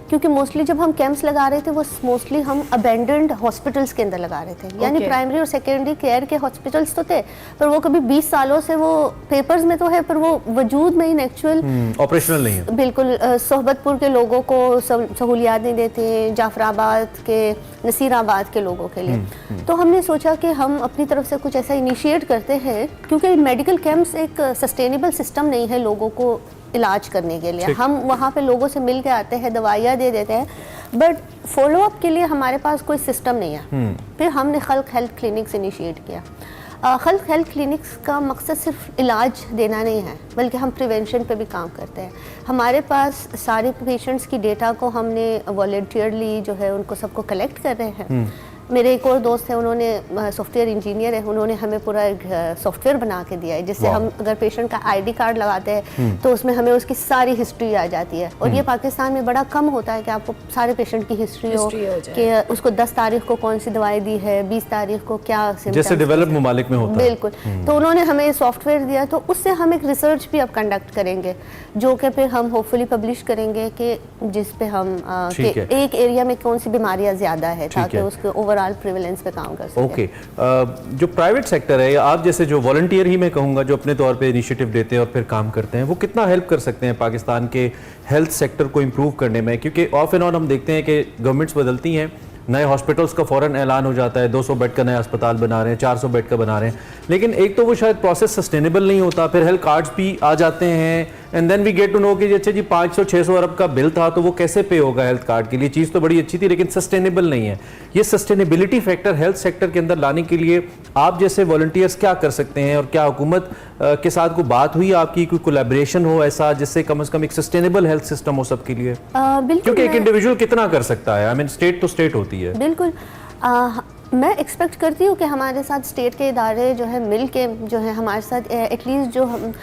क्योंकि मोस्टली जब हम कैंप्स लगा रहे थे वो मोस्टली हम अबेंडेंड हॉस्पिटल्स के अंदर लगा रहे थे। यानी प्राइमरी और सेकेंडरी केयर के हॉस्पिटल्स तो थे, पर वो कभी 20 सालों से वो पेपर्स में तो है, पर वो वजूद में इन एक्चुअल ऑपरेशनल नहीं है। बिल्कुल। सोहबतपुर के लोगों को सहूलियात नहीं देते, जाफराबाद के, नसीराबाद के लोगों के लिए। तो हमने सोचा कि हम अपनी तरफ से कुछ ऐसा इनिशिएट करते हैं, क्योंकि मेडिकल कैंप्स एक सस्टेनेबल सिस्टम नहीं है लोगों को इलाज करने के लिए। हम वहाँ पे लोगों से मिल के आते हैं, दवाइयाँ दे देते हैं, बट फॉलोअप के लिए हमारे पास कोई सिस्टम नहीं है। फिर हमने खल्क हेल्थ क्लिनिक्स इनिशिएट किया। खल्क हेल्थ क्लिनिक्स का मकसद सिर्फ इलाज देना नहीं है, बल्कि हम प्रिवेंशन पे भी काम करते हैं। हमारे पास सारे पेशेंट्स की डेटा को हमने वॉलंटियरली जो है उनको सबको कलेक्ट कर रहे हैं। मेरे एक और दोस्त है, उन्होंने सॉफ्टवेयर इंजीनियर है, उन्होंने हमें पूरा एक सॉफ्टवेयर बना के दिया है, जिससे हम अगर पेशेंट का आईडी कार्ड लगाते हैं तो उसमें हमें उसकी सारी हिस्ट्री आ जाती है। और ये पाकिस्तान में बड़ा कम होता है कि आपको सारे पेशेंट की हिस्ट्री हो कि उसको 10 तारीख को कौन सी दवाई दी है, 20 तारीख को क्या सिम्पटम्स, जैसे डेवलप ममालिक में होता है। बिल्कुल। तो उन्होंने हमें सॉफ्टवेयर दिया, तो उससे हम एक रिसर्च भी अब कंडक्ट करेंगे, जो कि फिर हम होपफुली पब्लिश करेंगे कि जिस पे हम एक एरिया में कौन सी बीमारियां ज्यादा है, ताकि उसके ओवरऑल प्रिवेलेंस पे काम कर सकें। ओके। जो प्राइवेट सेक्टर है या आप जैसे जो वॉलंटियर ही मैं कहूँगा जो अपने तौर पे इनिशिएटिव देते हैं और फिर काम करते हैं, वो कितना हेल्प कर सकते हैं पाकिस्तान के हेल्थ सेक्टर को इम्प्रूव करने में? क्योंकि ऑफ एंड ऑन हम देखते हैं कि गवर्नमेंट्स बदलती हैं, नए हॉस्पिटल्स का फ़ौरन ऐलान हो जाता है, 200 बेड का नया अस्पताल बना रहे हैं, 400 बेड का बना रहे हैं, लेकिन एक तो वो शायद प्रोसेस सस्टेनेबल नहीं होता, फिर हेल्थ कार्ड्स भी आ जाते हैं and then we get to know कि अच्छा जी 500-600 अरब का बिल था, तो वो कैसे पे होगा हेल्थ कार्ड के लिए? चीज़ तो बड़ी अच्छी थी लेकिन सस्टेनेबल नहीं है। ये सस्टेनेबिलिटी फैक्टर हेल्थ सेक्टर के अंदर लाने के लिए आप जैसे वॉलंटियर्स क्या कर सकते हैं, और क्या हुकूमत के साथ कोई बात हुई आपकी, कोई कोलैबोरेशन हो ऐसा जिससे कम से कम एक सस्टेनेबल हेल्थ सिस्टम हो सबके लिए? क्योंकि एक इंडिविजुअल कितना कर सकता है, आई मीन स्टेट तो स्टेट होती है। बिल्कुल। मैं एक्सपेक्ट करती हूँ कि हमारे साथ स्टेट के इदारे जो है मिल के जो है हमारे साथ एटलीस्ट जो हम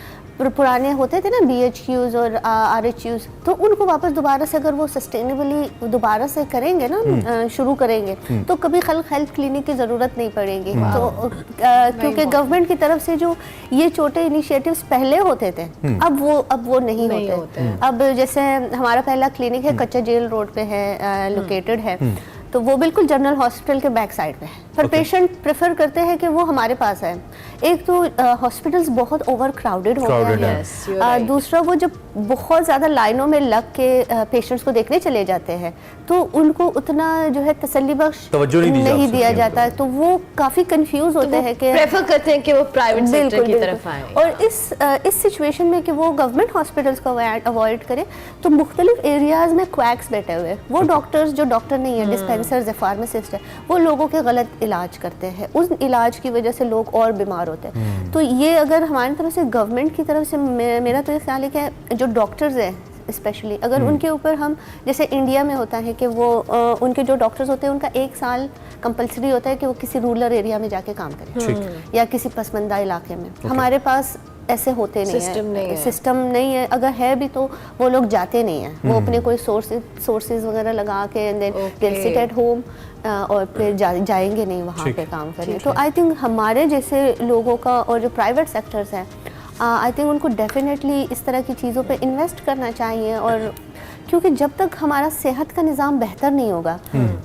पुराने होते थे ना BHQs और RHUs, तो उनको वापस दोबारा से अगर वो सस्टेनेबली दोबारा से करेंगे ना, शुरू करेंगे, तो कभी खल्क हेल्थ क्लिनिक की ज़रूरत नहीं पड़ेगी। तो क्योंकि गवर्नमेंट की तरफ से जो ये छोटे इनिशिएटिव्स पहले होते थे, अब वो नहीं होते। अब जैसे हमारा पहला क्लिनिक है कच्चा जेल रोड पे है, लोकेटेड है, तो वो बिल्कुल जनरल हॉस्पिटल के बैक साइड पे है, पर पेशेंट प्रेफर करते हैं कि वो हमारे पास है। एक तो हॉस्पिटल्स बहुत ओवर क्राउडेड हो गए हैं, दूसरा वो जब बहुत ज़्यादा लाइनों में लग के पेशेंट्स को देखने चले जाते हैं तो उनको उतना जो है तसल्ली बख्श नहीं दिया जाता है, तो वो काफ़ी कंफ्यूज होते हैं कि प्रेफर करते हैं कि वो प्राइवेट सेक्टर की तरफ आए। और इस सिचुएशन में कि वो गवर्नमेंट हॉस्पिटल्स को अवॉइड करें, तो मुख्तलिफ एरियाज में क्वैक्स बैठे हुए, वो डॉक्टर्स जो डॉक्टर नहीं है, डिस्पेंसर्स है, फार्मासिस्ट है, वो लोगों के गलत इलाज करते हैं, उस इलाज की वजह से लोग और बीमार होते हैं। तो ये अगर हमारी तरफ से गवर्नमेंट की तरफ से मेरा तो ये ख्याल है कि जो डॉक्टर्स हैं स्पेशली अगर उनके ऊपर हम, जैसे इंडिया में होता है कि वो उनके जो डॉक्टर्स होते हैं उनका 1 साल कंपलसरी होता है कि वो किसी रूरल एरिया में जाके काम करें या किसी पसमंदा इलाके में। हमारे पास ऐसे होते नहीं है, सिस्टम नहीं है, अगर है भी तो वो लोग जाते नहीं हैं, वो अपने कोई सोर्सेज वगैरह लगा के and then they sit at home और फिर जाएंगे नहीं वहाँ पे काम करने। तो आई थिंक हमारे जैसे लोगों का और जो प्राइवेट सेक्टर्स हैं आई थिंक उनको डेफिनेटली इस तरह की चीज़ों पे इन्वेस्ट करना चाहिए। और क्योंकि जब तक हमारा सेहत का निज़ाम बेहतर नहीं होगा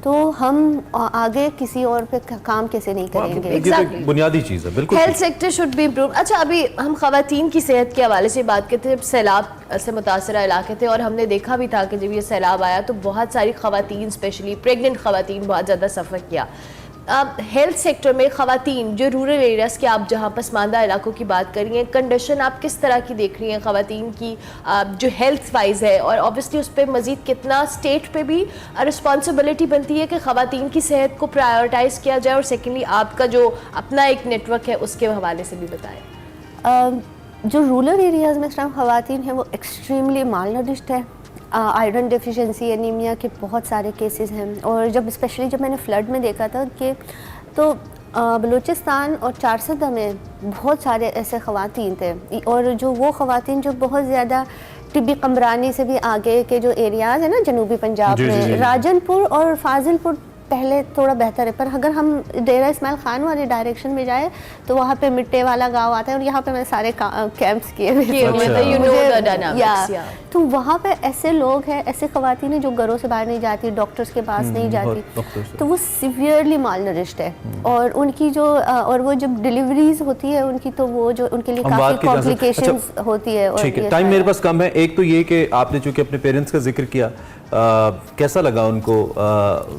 तो हम आगे किसी और पे काम कैसे नहीं करेंगे। Exactly. बुनियादी चीज़ है, बिल्कुल। Health sector should be improve. अच्छा, अभी हम खवातीन की सेहत के हवाले से बात करते थे, जब सैलाब से मुतासरा इलाके थे और हमने देखा भी था कि जब ये सैलाब आया तो बहुत सारी खवातीन, स्पेशली प्रेग्नेंट खवातीन, बहुत ज़्यादा सफ़र किया। हेल्थ सेक्टर में खवातीन जो रूरल एरियाज़ के, आप जहाँ पसमानदा इलाकों की बात कर रही हैं, कंडीशन आप किस तरह की देख रही हैं खवातीन की जो हेल्थ वाइज है, और ऑब्वियसली उस पर मज़ीद कितना स्टेट पे भी रिस्पॉन्सिबिलिटी बनती है कि खवातीन की सेहत को प्रायोरिटाइज़ किया जाए, और सेकेंडली आपका जो अपना एक नेटवर्क है उसके हवाले से भी बताएं। जो रूरल एरियाज़ में इस टाइम खवातीन हैं वो एक्सट्रीमली मालनरिश्ड है, आयरन डेफिशिएंसी, एनीमिया के बहुत सारे केसेस हैं। और जब मैंने फ्लड में देखा था कि तो बलूचिस्तान और चारसदा में बहुत सारे ऐसे खवातीन थे, और जो वो खवातीन जो बहुत ज़्यादा टिब्बी कमरानी से भी आगे के जो एरियाज़ है ना जनूबी पंजाब में, राजनपुर और फाजिलपुर पहले थोड़ा बेहतर है, पर अगर हम डेरा इस्माइल खान वाले डायरेक्शन में जाए तो वहाँ पे मिट्टे वाला गांव आता है, और यहाँ पे मैंने सारे कैंप्स किए हुए, तो वहाँ पे ऐसे लोग हैं, ऐसे खवातीन हैं जो घरों से बाहर नहीं जाती, डॉक्टर्स के पास नहीं जाती, तो वो सिवियरली मालनरिश्ड है। और उनकी जो और वो जब डिलीवरीज होती है उनकी, तो वो जो उनके लिए काफ़ी कॉम्प्लिकेशंस होती है। ठीक है, टाइम मेरे पास कम है। एक तो ये कि आपने चूँकि अपने पेरेंट्स का जिक्र किया, कैसा लगा उनको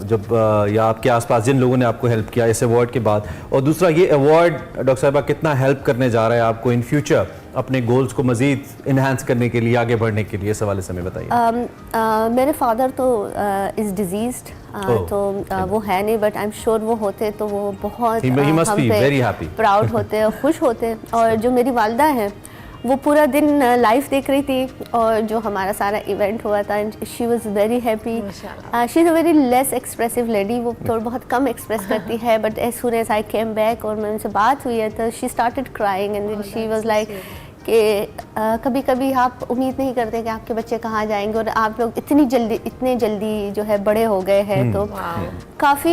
जब या आपके आसपास जिन लोगों ने आपको हेल्प किया इस अवार्ड के बाद, और दूसरा ये अवार्ड डॉक्टर साहिबा कितना हेल्प करने जा रहा है आपको इन फ्यूचर अपने गोल्स को मजीद इन्हांस करने के लिए, आगे बढ़ने के लिए, इस हवाले से हमें बताइए। मेरे फादर तो इज़ डिजीज्ड, तो वो है नहीं, बट आई एम श्योर वो होते तो वो बहुत हम पे प्राउड होते और खुश होते। और जो मेरी वालदा है वो पूरा दिन लाइव देख रही थी और जो हमारा सारा इवेंट हुआ था, she was very happy. She is a very less expressive lady, वो थोड़ा बहुत कम एक्सप्रेस करती है, but as soon as I came back और मैं उनसे बात हुई है तो she started crying and then she was like कि कभी कभी आप उम्मीद नहीं करते कि आपके बच्चे कहाँ जाएंगे, और आप लोग इतने जल्दी जो है बड़े हो गए हैं। तो काफ़ी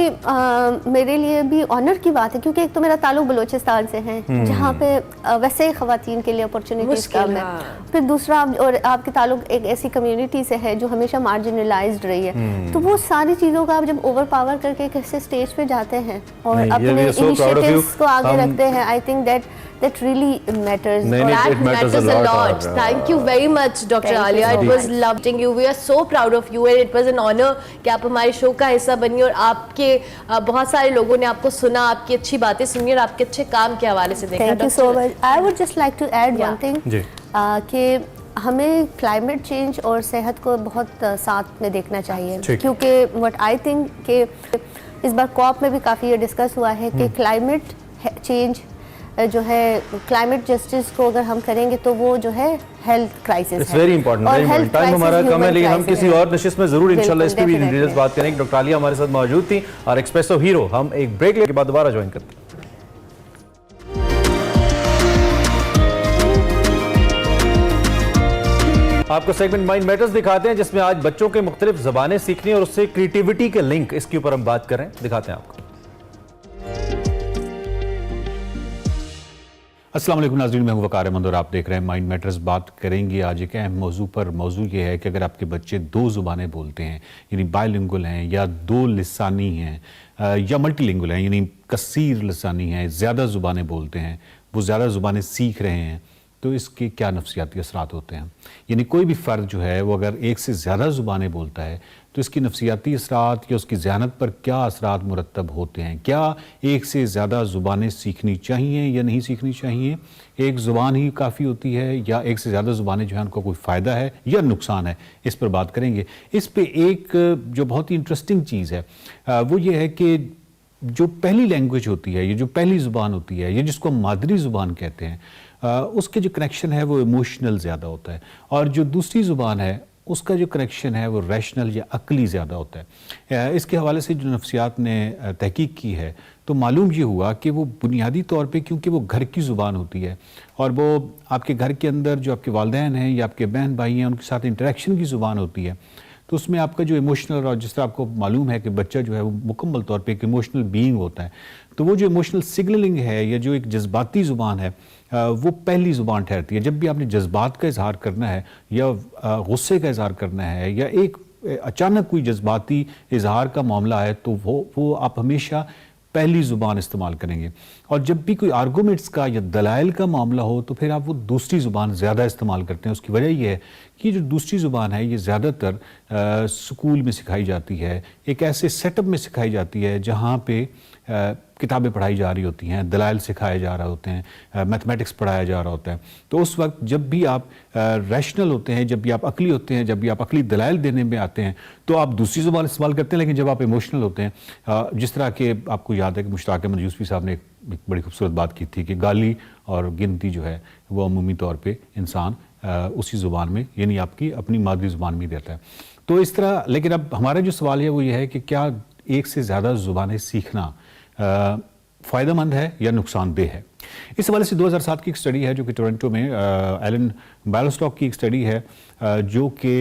मेरे लिए भी ऑनर की बात है, क्योंकि एक तो मेरा ताल्लुक बलूचिस्तान से है जहाँ पे वैसे ही ख़वातीन के लिए अपॉर्चुनिटीज़ कम है, फिर दूसरा और आपके ताल्लुक एक ऐसी कम्युनिटी से है जो हमेशा मार्जिनलाइज्ड रही है। तो वो सारी चीज़ों का आप जब ओवर पावर करके कैसे स्टेज पे जाते हैं और अपने इनिशिएटिव्स को आगे रखते हैं, I think that really matters. That matters a lot. Thank you very much, Dr. Alia. It was loving you. We are so proud of you, and it was an honor कि आप हमारे शो का हिस्सा बनी और आपके बहुत सारे लोगों ने आपको सुना, आपकी अच्छी बातें सुनी और आपके अच्छे काम के हवाले से देखा। Thank you so much. I would just like to add one thing कि हमें क्लाइमेट चेंज और सेहत को बहुत साथ में देखना चाहिए, क्योंकि what I think कि इस बार कॉप में भी काफ़ी ये डिस्कस हुआ है कि क्लाइमेट चेंज जो है, क्लाइमेट जस्टिस को अगर हम करेंगे तो वो जो है हेल्थ क्राइसिस है। Very important. टाइम हमारा कम है, लेकिन हम किसी और नशिस्त में जरूर इंशाल्लाह इस पे भी डिटेल्स बात करेंगे। डॉक्टर आलिया हमारे साथ मौजूद थी और एक्सप्रेसो हीरो हम एक ब्रेक लेके बाद दोबारा ज्वाइन करते हैं। आपको सेगमेंट माइंड मैटर्स दिखाते हैं जिसमें आज बच्चों के मुख्तलिफ ज़बानें सीखनी और उससे क्रिएटिविटी के लिंक, इसके ऊपर हम बात कर रहे हैं, दिखाते हैं आपको। अस्सलाम वालेकुम नाज़रीन, मैं हूं वकार अहमद और आप देख रहे हैं माइंड मैटर्स। बात करेंगे आज एक अहम मौजू पर। मौजू ये है कि अगर आपके बच्चे 2 ज़ुबानें बोलते हैं, यानी बायलिंगुअल हैं, या 2 लिसानी हैं, या मल्टीलिंगुअल हैं, यानी कसीर लिसानी हैं, ज़्यादा ज़ुबानें बोलते हैं, वो ज़्यादा ज़ुबानें सीख रहे हैं, तो इसके क्या नफ्सियाती असरात होते हैं। यानी कोई भी फ़र्द जो है वो अगर एक से ज़्यादा ज़ुबानें बोलता है तो इसकी नफ्सियाती असरात या उसकी ज़हनत पर क्या असरात मुरतब होते हैं। क्या एक से ज़्यादा ज़ुबानें सीखनी चाहिए या नहीं सीखनी चाहिए, एक ज़ुबान ही काफ़ी होती है, या एक से ज़्यादा ज़ुबानें जो है उनका कोई फ़ायदा है या नुकसान है, इस पर बात करेंगे। इस पर एक जो बहुत ही इंटरेस्टिंग चीज़ है वो ये है कि जो पहली लैंग्वेज होती है, ये जो पहली ज़ुबान होती है, ये जिसको हम मादरी ज़ुबान कहते हैं, उसके जो कनेक्शन है वो इमोशनल ज़्यादा होता है, और जो दूसरी ज़ुबान है उसका जो कनेक्शन है वो रैशनल या अक्ली ज़्यादा होता है। इसके हवाले से जो नफ्सियात ने तहकीक की है तो मालूम ये हुआ कि वो बुनियादी तौर पे, क्योंकि वो घर की ज़ुबान होती है और वो आपके घर के अंदर जो आपके वालिदैन हैं या आपके बहन भाई हैं उनके साथ इंटरेक्शन की ज़ुबान होती है, तो उसमें आपका जो इमोशनल, और जिस तरह आपको मालूम है कि बच्चा जो है वो मुकम्मल तौर पे एक इमोशनल बीइंग होता है, तो वो जो इमोशनल सिग्नलिंग है या जो एक जज्बाती ज़ुबान है वो पहली ज़ुबान ठहरती है। जब भी आपने जज्बात का इजहार करना है या गुस्से का इजहार करना है या एक अचानक कोई जज्बाती इजहार का मामला है, तो वो आप हमेशा पहली ज़ुबान इस्तेमाल करेंगे। और जब भी कोई आर्गूमेंट्स का या दलाइल का मामला हो तो फिर आप वो दूसरी ज़ुबान ज़्यादा इस्तेमाल करते हैं। उसकी वजह यह है कि जो दूसरी ज़ुबान है ये ज़्यादातर स्कूल में सिखाई जाती है, एक ऐसे सेटअप में सिखाई जाती है जहाँ पे किताबें पढ़ाई जा रही होती हैं, दलाइल सिखाए जा रहे होते हैं, मैथमेटिक्स पढ़ाया जा रहा होता है। तो उस वक्त जब भी आप रैशनल होते हैं, जब भी आप अकली होते हैं, जब भी आप अकली दलाइल देने में आते हैं तो आप दूसरी ज़ुबान इस्तेमाल करते हैं। लेकिन जब आप इमोशनल होते हैं, जिस तरह के आपको याद है कि मुश्ताक अहमद यूसुफी साहब ने एक बड़ी खूबसूरत बात की थी कि गाली और गिनती जो है वो अमूमी तौर पर इंसान उसी ज़ुबान में, यानी आपकी अपनी मादरी ज़ुबान में देता है। तो इस तरह, लेकिन अब हमारा जो सवाल है वो ये है कि क्या एक से ज़्यादा ज़ुबानें सीखना फ़ायदेमंद है या नुकसानदेह है। इस हवाले से 2007 की एक स्टडी है जो कि टोरंटो में एलन बैलोस्टॉक की एक स्टडी है जो कि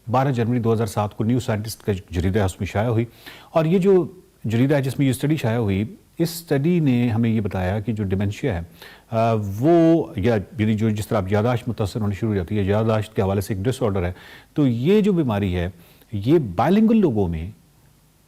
12 जनवरी 2007 को न्यू साइंटिस्ट का जरीदा है उसमें शाया हुई। और ये जो जरीदा है जिसमें ये स्टडी शाया हुई, इस स्टडी ने हमें ये बताया कि जो डिमेंशिया है वो, या यानी जो जिस तरह आप यादाश्त मुतासर होनी शुरू हो जाती है, यादाश्त के हवाले से एक डिसऑर्डर है, तो ये जो बीमारी है ये बायलिंगुअल लोगों में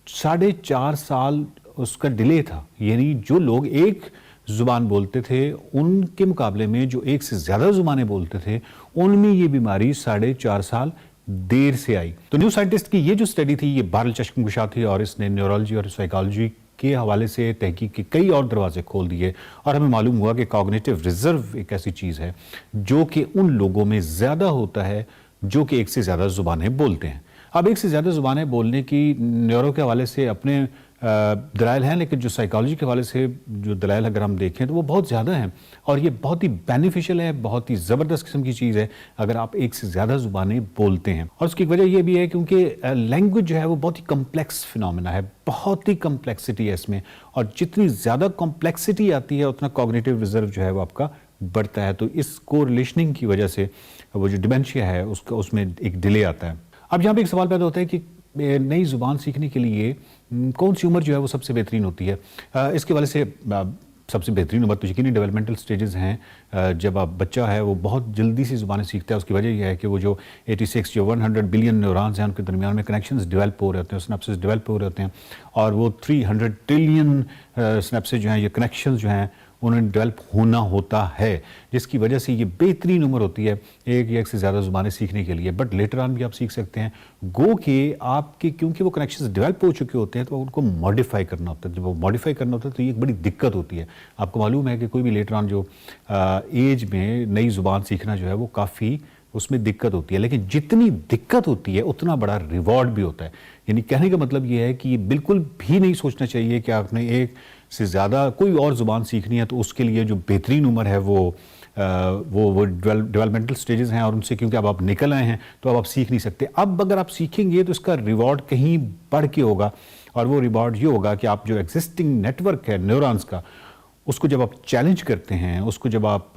4.5 साल उसका डिले था। यानी जो लोग एक ज़ुबान बोलते थे उनके मुकाबले में जो एक से ज़्यादा ज़ुबानें बोलते थे उनमें ये बीमारी 4.5 साल देर से आई। तो न्यू साइंटिस्ट की ये जो स्टडी थी ये बारल चश्मकुशा थी और इसने न्यूरोलॉजी और साइकोलॉजी के हवाले से तहकीक के कई और दरवाजे खोल दिए और हमें मालूम हुआ कि कॉग्निटिव रिजर्व एक ऐसी चीज़ है जो कि उन लोगों में ज़्यादा होता है जो कि एक से ज़्यादा ज़ुबानें बोलते हैं। अब एक से ज़्यादा ज़ुबानें बोलने की न्यूरो के हवाले से अपने दलाइल हैं, लेकिन जो साइकोलॉजी के हवाले से जो दलाइल अगर हम देखें तो वो बहुत ज़्यादा हैं और ये बहुत ही बेनिफिशियल है, बहुत ही ज़बरदस्त किस्म की चीज़ है अगर आप एक से ज़्यादा ज़ुबानें बोलते हैं। और उसकी वजह ये भी है क्योंकि लैंग्वेज जो है वो बहुत ही कम्प्लेक्स फिनोमेना है, बहुत ही कम्प्लेक्सिटी है इसमें, और जितनी ज़्यादा कम्प्लेक्सिटी आती है उतना कॉग्निटिव रिजर्व जो है वो आपका बढ़ता है। तो इस कोरिलेशनिंग की वजह से वो जो डिमेंशिया है उसका उसमें एक डिले आता है। अब यहाँ पे एक सवाल पैदा होता है कि नई ज़ुबान सीखने के लिए कौन सी उम्र जो है वो सबसे बेहतरीन होती है। इसके वाले से सबसे बेहतरीन उम्र तो यकीनी डेवलपमेंटल स्टेजेस हैं। जब आप बच्चा है वो बहुत जल्दी से ज़ुबानें सीखता है। उसकी वजह यह है कि वो जो 86 जो 100 बिलियन न्यूरॉन्स हैं उनके दरमियान में कनेक्शंस डेवलप हो रहे होते हैं, सिनेप्सेस डेवलप हो रहे होते हैं और वो 300 ट्रिलियन सिनेप्सेस जो हैं, ये कनेक्शंस जो हैं उन्हें डेवलप होना होता है, जिसकी वजह से ये बेहतरीन उम्र होती है एक या एक से ज़्यादा ज़ुबानें सीखने के लिए। बट लेटर ऑन भी आप सीख सकते हैं, गो कि आपके क्योंकि वो कनेक्शंस डेवलप हो चुके होते हैं तो उनको मॉडिफाई करना होता है। जब वो मॉडिफाई करना होता है तो ये एक बड़ी दिक्कत होती है। आपको मालूम है कि कोई भी लेटर ऑन जो एज में नई ज़ुबान सीखना जो है वो काफ़ी उसमें दिक्कत होती है, लेकिन जितनी दिक्कत होती है उतना बड़ा रिवॉर्ड भी होता है। यानी कहने का मतलब ये है कि ये बिल्कुल भी नहीं सोचना चाहिए कि आपने एक से ज़्यादा कोई और ज़ुबान सीखनी है तो उसके लिए जो बेहतरीन उम्र है वो डेवलपमेंटल स्टेजेस हैं और उनसे क्योंकि अब आप निकल आए हैं तो अब आप सीख नहीं सकते। अब अगर आप सीखेंगे तो इसका रिवॉर्ड कहीं बढ़ के होगा और वो रिवॉर्ड ये होगा कि आप जो एग्जिस्टिंग नेटवर्क है न्यूरॉन्स का, उसको जब आप चैलेंज करते हैं, उसको जब आप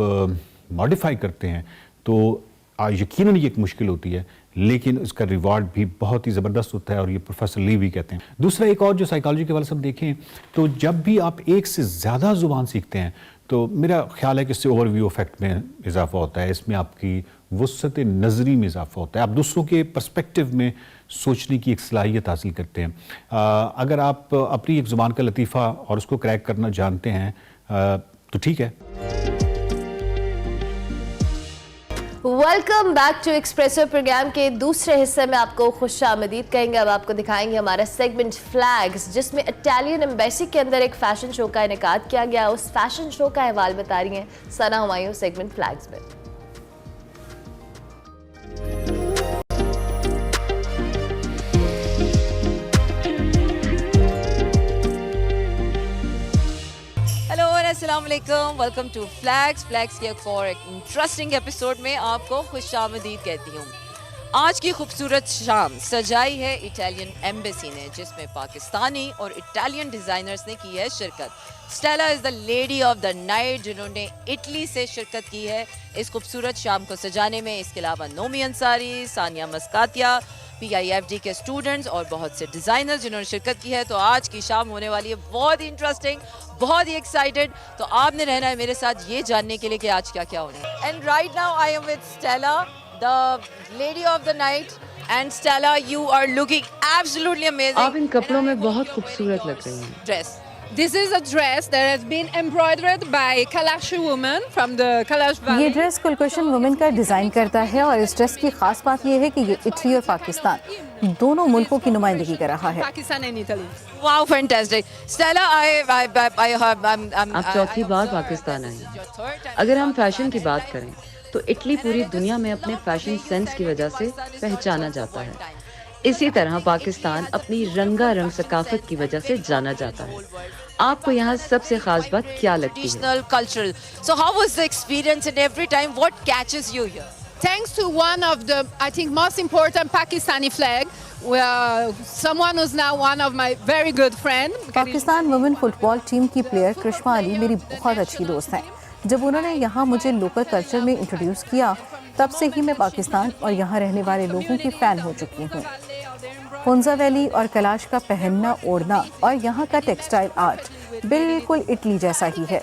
मॉडिफाई करते हैं तो यकीनन ये एक मुश्किल होती है, लेकिन इसका रिवॉर्ड भी बहुत ही ज़बरदस्त होता है और ये प्रोफेसर ली भी कहते हैं। दूसरा एक और जो साइकोलॉजी के वाले से हम देखें तो जब भी आप एक से ज़्यादा ज़ुबान सीखते हैं तो मेरा ख्याल है कि इससे ओवरव्यू इफेक्ट में इजाफा होता है, इसमें आपकी वुसअत नज़री में इजाफा होता है, आप दूसरों के पर्सपेक्टिव में सोचने की एक सलाहियत हासिल करते हैं। अगर आप अपनी एक ज़ुबान का लतीफ़ा और उसको क्रैक करना जानते हैं तो ठीक है। Welcome back to Expresso program के दूसरे हिस्से में आपको खुशामदीद कहेंगे। अब आपको दिखाएंगे हमारा सेगमेंट फ्लैग्स, जिसमें इटालियन एम्बेसी के अंदर एक फैशन शो का इनेकाद किया गया। उस फैशन शो का अहवाल बता रही हैं सना हुमायूं सेगमेंट फ्लैग्स में। अस्सलाम वालेकुम, वेलकम टू फ्लैग्स के एक और इंटरेस्टिंग एपिसोड में आपको खुशामदीद कहती हूँ। आज की खूबसूरत शाम सजाई है इटालियन एम्बेसी ने, जिसमें पाकिस्तानी और इटालियन डिजाइनर्स ने की है शिरकत। Stella is the lady of the night, जिन्होंने इटली से शिरकत की है इस खूबसूरत शाम को सजाने में। इसके अलावा नोमी अंसारी, सानिया मस्कातिया, PIFD के स्टूडेंट्स और बहुत से डिजाइनर्स जिन्होंने शिरकत की है। तो आज की शाम होने वाली है बहुत ही इंटरेस्टिंग, बहुत ही एक्साइटेड। तो आपने रहना है मेरे साथ ये जानने के लिए कि आज क्या क्या होना है। And right now I am with Stella, the lady of the night. And Stella, you are looking absolutely amazing. आप इन कपड़ों में बहुत खूबसूरत लग रही हैं। Dress This is a dress that has been embroidered by Kalash woman from the Kalash Valley. ये ड्रेस कुलकुशन वुमेन का डिज़ाइन करता है और इस ड्रेस की खास बात ये है कि ये इटली और पाकिस्तान दोनों मुल्कों की नुमाइंदगी कर रहा है। Pakistan and Italy. Wow fantastic. Stella, आप चौथी बार पाकिस्तान आई हैं। अगर हम फैशन की बात करें तो इटली पूरी दुनिया में अपने फैशन सेंस की वजह से पहचाना जाता है। इसी तरह पाकिस्तान अपनी रंगारंग सकाफत की वजह से जाना जाता है। आपको यहाँ सबसे खास बात क्या लगती है? Traditional, cultural. So how was the experience, and every time what catches you here? Thanks to one of the, I think, most important Pakistani flag, someone who's now one of my very good friend. Pakistan women football team की प्लेयर करिश्मा अली मेरी बहुत अच्छी दोस्त हैं। जब उन्होंने यहाँ मुझे लोकल कल्चर में इंट्रोड्यूस किया, तब से ही मैं पाकिस्तान और यहाँ रहने वाले लोगों की फ़ैन हो चुकी हूँ। हुंजा वैली और कैलाश का पहनना ओढ़ना और यहाँ का टेक्सटाइल आर्ट बिल्कुल इटली जैसा ही है।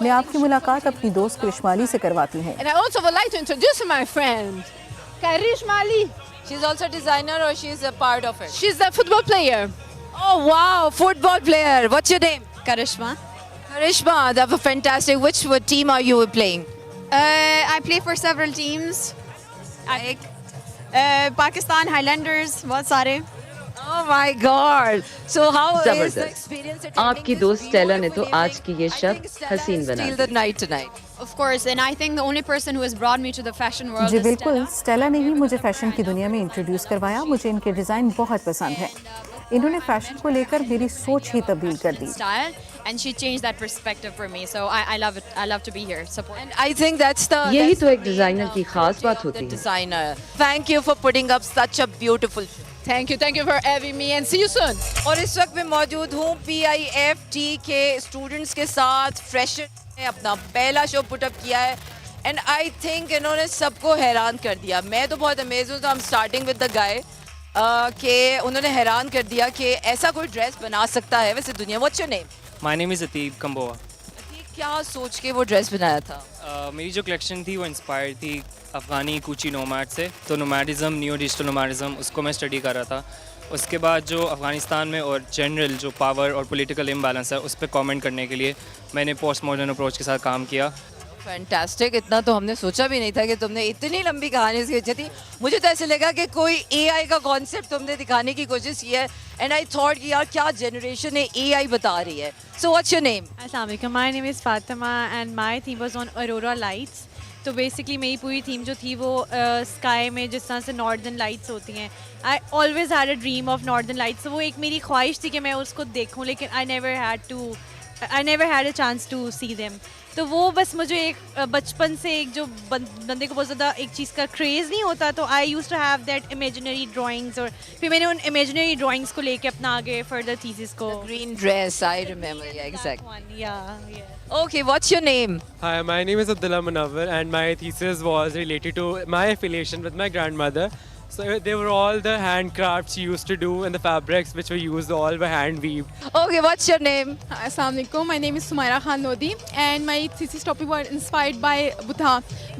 मैं आपकी मुलाकात अपनी दोस्त करिश्मा अली से करवाती हूँ। And I also would like to introduce my friend, Karishma Ali. She's also a designer, or she's a part of it? She's a football player. Oh wow, football player. What's your name? Karishma. Karishma, that's fantastic. Which team are you playing? I play for several teams. Like Pakistan, Highlanders, बहुत सारे. Oh my God. So how is the जबरदस्त। experience? आपकी दोस्त स्टेला ने तो आज की ये शब हसीन बना Steal the. the night tonight. Of course, and I think the only person who has brought me to the fashion world जी is बिल्कुल, Stella. स्टेला ने ही मुझे फैशन की दुनिया में इंट्रोड्यूस करवाया। मुझे इनके डिज़ाइन बहुत पसंद है। इन्होंने फैशन को लेकर मेरी सोच ही तब्दील कर दी। Style, and she changed that perspective for me. So I love it. I love to be here. Support. And I think that's the यही that's तो एक डिजाइनर की खास बात होती the है। designer. Thank you for putting up such a beautiful. Thank you for having me, and see you soon. और इस वक्त मैं मौजूद हूँ PIFT के स्टूडेंट्स के साथ। फ्रेशर ने अपना पहला शो पुटअप किया है, एंड आई थिंक इन्होंने सबको हैरान कर दिया। मैं तो बहुत अमेज हूँ। तो हम स्टार्टिंग विद द गाय कि उन्होंने हैरान कर दिया कि ऐसा कोई ड्रेस बना सकता है वैसे दुनिया। What's your name? My name is Atib Kamboh. क्या सोच के वो ड्रेस बनाया था? मेरी जो कलेक्शन थी वो इंस्पायर्ड थी अफ़गानी कूची नोमैड से। तो नोमैडिज़म, न्यू डिजिटल नोमैडिज़म, उसको मैं स्टडी कर रहा था। उसके बाद जो अफ़गानिस्तान में और जनरल जो पावर और पॉलिटिकल इम्बैलेंस है उस पर कमेंट करने के लिए मैंने पोस्ट मॉडर्न अप्रोच के साथ काम किया। फैंटास्टिक। इतना तो हमने सोचा भी नहीं था कि तुमने इतनी लंबी कहानी इसकी वजह थी। मुझे तो ऐसे लगा कि कोई AI का कॉन्सेप्ट तुमने दिखाने की कोशिश की है, एंड आई थॉट कि यार क्या जनरेशन है AI बता रही है। So what's your name? Assalamu alaikum. My name is Fatima and my theme was on aurora lights. तो बेसिकली मेरी पूरी थीम जो थी वो स्काई में जिस तरह से नॉर्दर्न लाइट्स होती हैं, I always had a dream of northern lights. वो एक मेरी ख्वाहिश थी कि मैं उसको देखूं, लेकिन I never had a chance to see them. तो वो बस मुझे एक बचपन से एक जो बंदे को बहुत ज़्यादा एक चीज़ का क्रेज़ नहीं होता, तो I use to have that imaginary drawings, और फिर मैंने उन इमेजिनरी ड्राइंग्स को लेके अपना आगे फर्दर थीसिस को ग्रीन ड्रेस, आई रिमेंबर, या exactly. yeah. Okay, what's your name? Hi, my name is Abdullah Munawwar and my thesis was related to my affiliation with my grandmother. So they were all the handcrafts she used to do, and the fabrics which were used all were hand weaved. Okay, what's your name? Assalamu alaikum. My name is Sumaira Khan Lodi, and my thesis topic was inspired by Buddha.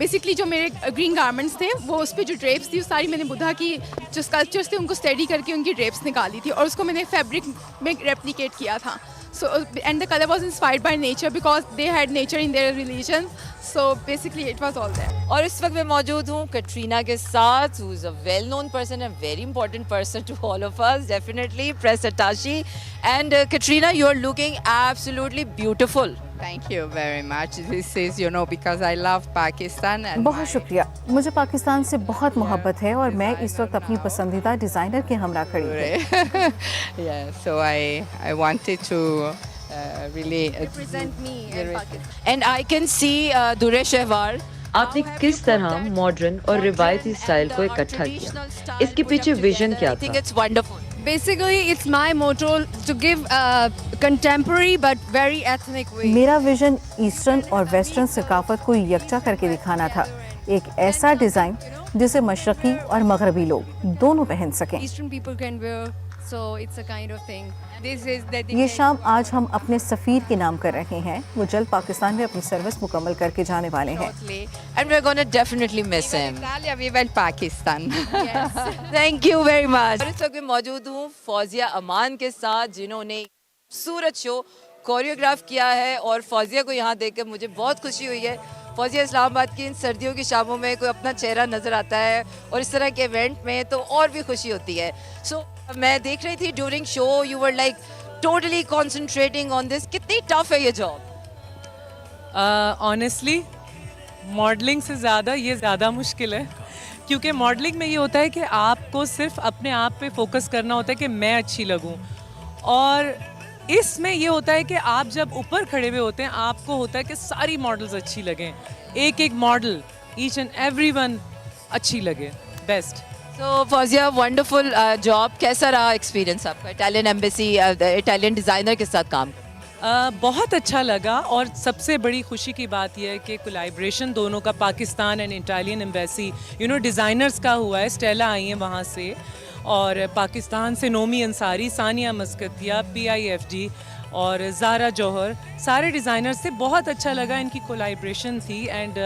Basically जो मेरे green garments थे वो उस पे जो drapes थी, वो सारी मैंने बुद्धा की जो sculptures थे उनको study करके उनकी drapes निकाली थी और उसको मैंने fabric में replicate किया था। So and the color was inspired by nature because they had nature in their religion. So basically it was all there. और इस वक्त मैं मौजूद हूँ कटरीना के साथ, who is a well-known person and very important person to all of us, definitely, press attaché. And Katrina, you are looking absolutely beautiful. Thank you very much. This is, you know, because I love Pakistan. And बहुत शुक्रिया। मुझे पाकिस्तान से बहुत मोहब्बत है और मैं इस वक्त अपनी पसंदीदा डिज़ाइनर के हमरा खड़ी हूँ। yeah, so I wanted to really Represent me and Pakistan. And I can see Dure Shehwar, आपने किस तरह मॉडर्न और रिवायती स्टाइल को इकट्ठा किया? इसके पीछे विजन क्या था? It's wonderful. Basically, it's my motto to give a contemporary but very ethnic way. मेरा विजन ईस्टर्न और वेस्टर्न सकाफत को यकजा करके दिखाना था। एक ऐसा डिजाइन जिसे मशरकी और मगरबी लोग दोनों पहन सकें। Eastern people can wear, so it's a kind of thing. This is the ये शाम आज हम अपने सफ़ीर के नाम कर रहे हैं। वो जल्द पाकिस्तान में अपनी सर्विस मुकम्मल करके जाने वाले हैं। And we're going to definitely miss him. Italia, we went Pakistan. Thank you very much. और इस वक्त मैं मौजूद हूँ फौजिया अमान के साथ, जिन्होंने खूबसूरत शो कोरियोग्राफ किया है और फौजिया को यहाँ देखकर मुझे बहुत खुशी हुई है। फौजिया, इस्लामाबाद की इन सर्दियों की शामों में कोई अपना चेहरा नज़र आता है और इस तरह के इवेंट में तो और भी खुशी होती है। सो मैं देख रही थी during show you were like totally concentrating on this. कितनी टफ है ये जॉब? ऑनेस्टली मॉडलिंग से ज़्यादा ये ज़्यादा मुश्किल है, क्योंकि मॉडलिंग में ये होता है कि आपको सिर्फ अपने आप पे फोकस करना होता है कि मैं अच्छी लगूं, और इसमें ये होता है कि आप जब ऊपर खड़े हुए होते हैं आपको होता है कि सारी मॉडल्स अच्छी लगें, एक एक model each and every one अच्छी लगे। बेस्ट। सो फौजिया, वंडरफुल जॉब। कैसा रहा एक्सपीरियंस आपका इटालियन एम्बेसी, इटालियन डिज़ाइनर के साथ काम? बहुत अच्छा लगा, और सबसे बड़ी खुशी की बात यह है कि कोलैबोरेशन दोनों का, Pakistan and Italian embassy designers का हुआ है। स्टेला आई हैं वहाँ से, और पाकिस्तान से नोमी अंसारी, सानिया मस्कतिया, PIFD और ज़ारा जौहर, सारे डिज़ाइनर्स से बहुत अच्छा लगा। इनकी कोलैबोरेशन थी एंड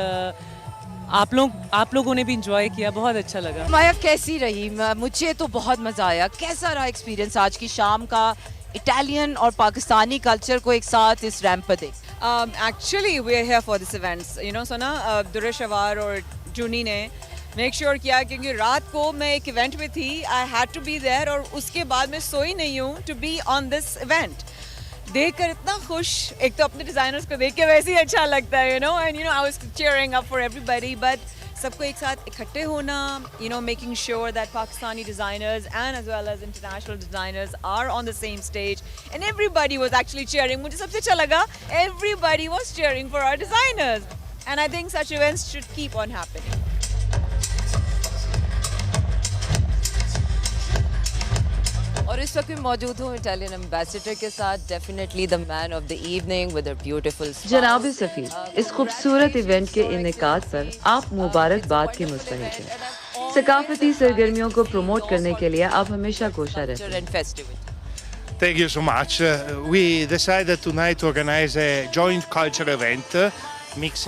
आप लोगों ने भी इंजॉय किया, बहुत अच्छा लगा। माया, कैसी रही? मुझे तो बहुत मज़ा आया। कैसा रहा एक्सपीरियंस आज की शाम का, इटालियन और पाकिस्तानी कल्चर को एक साथ इस रैंप पर देख? Actually, we are here for this event. So ना दुरेश अवार और जूनी ने मेक श्योर किया, क्योंकि रात को मैं एक इवेंट में थी, I had to be there, और उसके बाद मैं सोई नहीं हूँ to be on this event. देखकर इतना खुश, एक तो अपने डिज़ाइनर्स को देख के वैसे ही अच्छा लगता है, and I was cheering up for everybody, but सबको एक साथ इकट्ठे होना, making sure that Pakistani designers and as well as international designers are on the same stage and everybody was actually cheering. मुझे सबसे अच्छा लगा, everybody was cheering for our designers, and I think such events should keep on happening. और इस वक्त मैं मौजूद हूँ इटालियन एम्बेसडर के साथ, definitely the man of the evening with a beautiful smile. जनाब सफ़ीर, इस खूबसूरत इवेंट के इनेकाद पर आप मुबारकबाद के मुस्तहिक हैं। सकाफती सरगर्मियों को प्रमोट करने के लिए आप हमेशा कोशा रहते हैं। Thank you so much. We decided tonight to organize a joint culture event.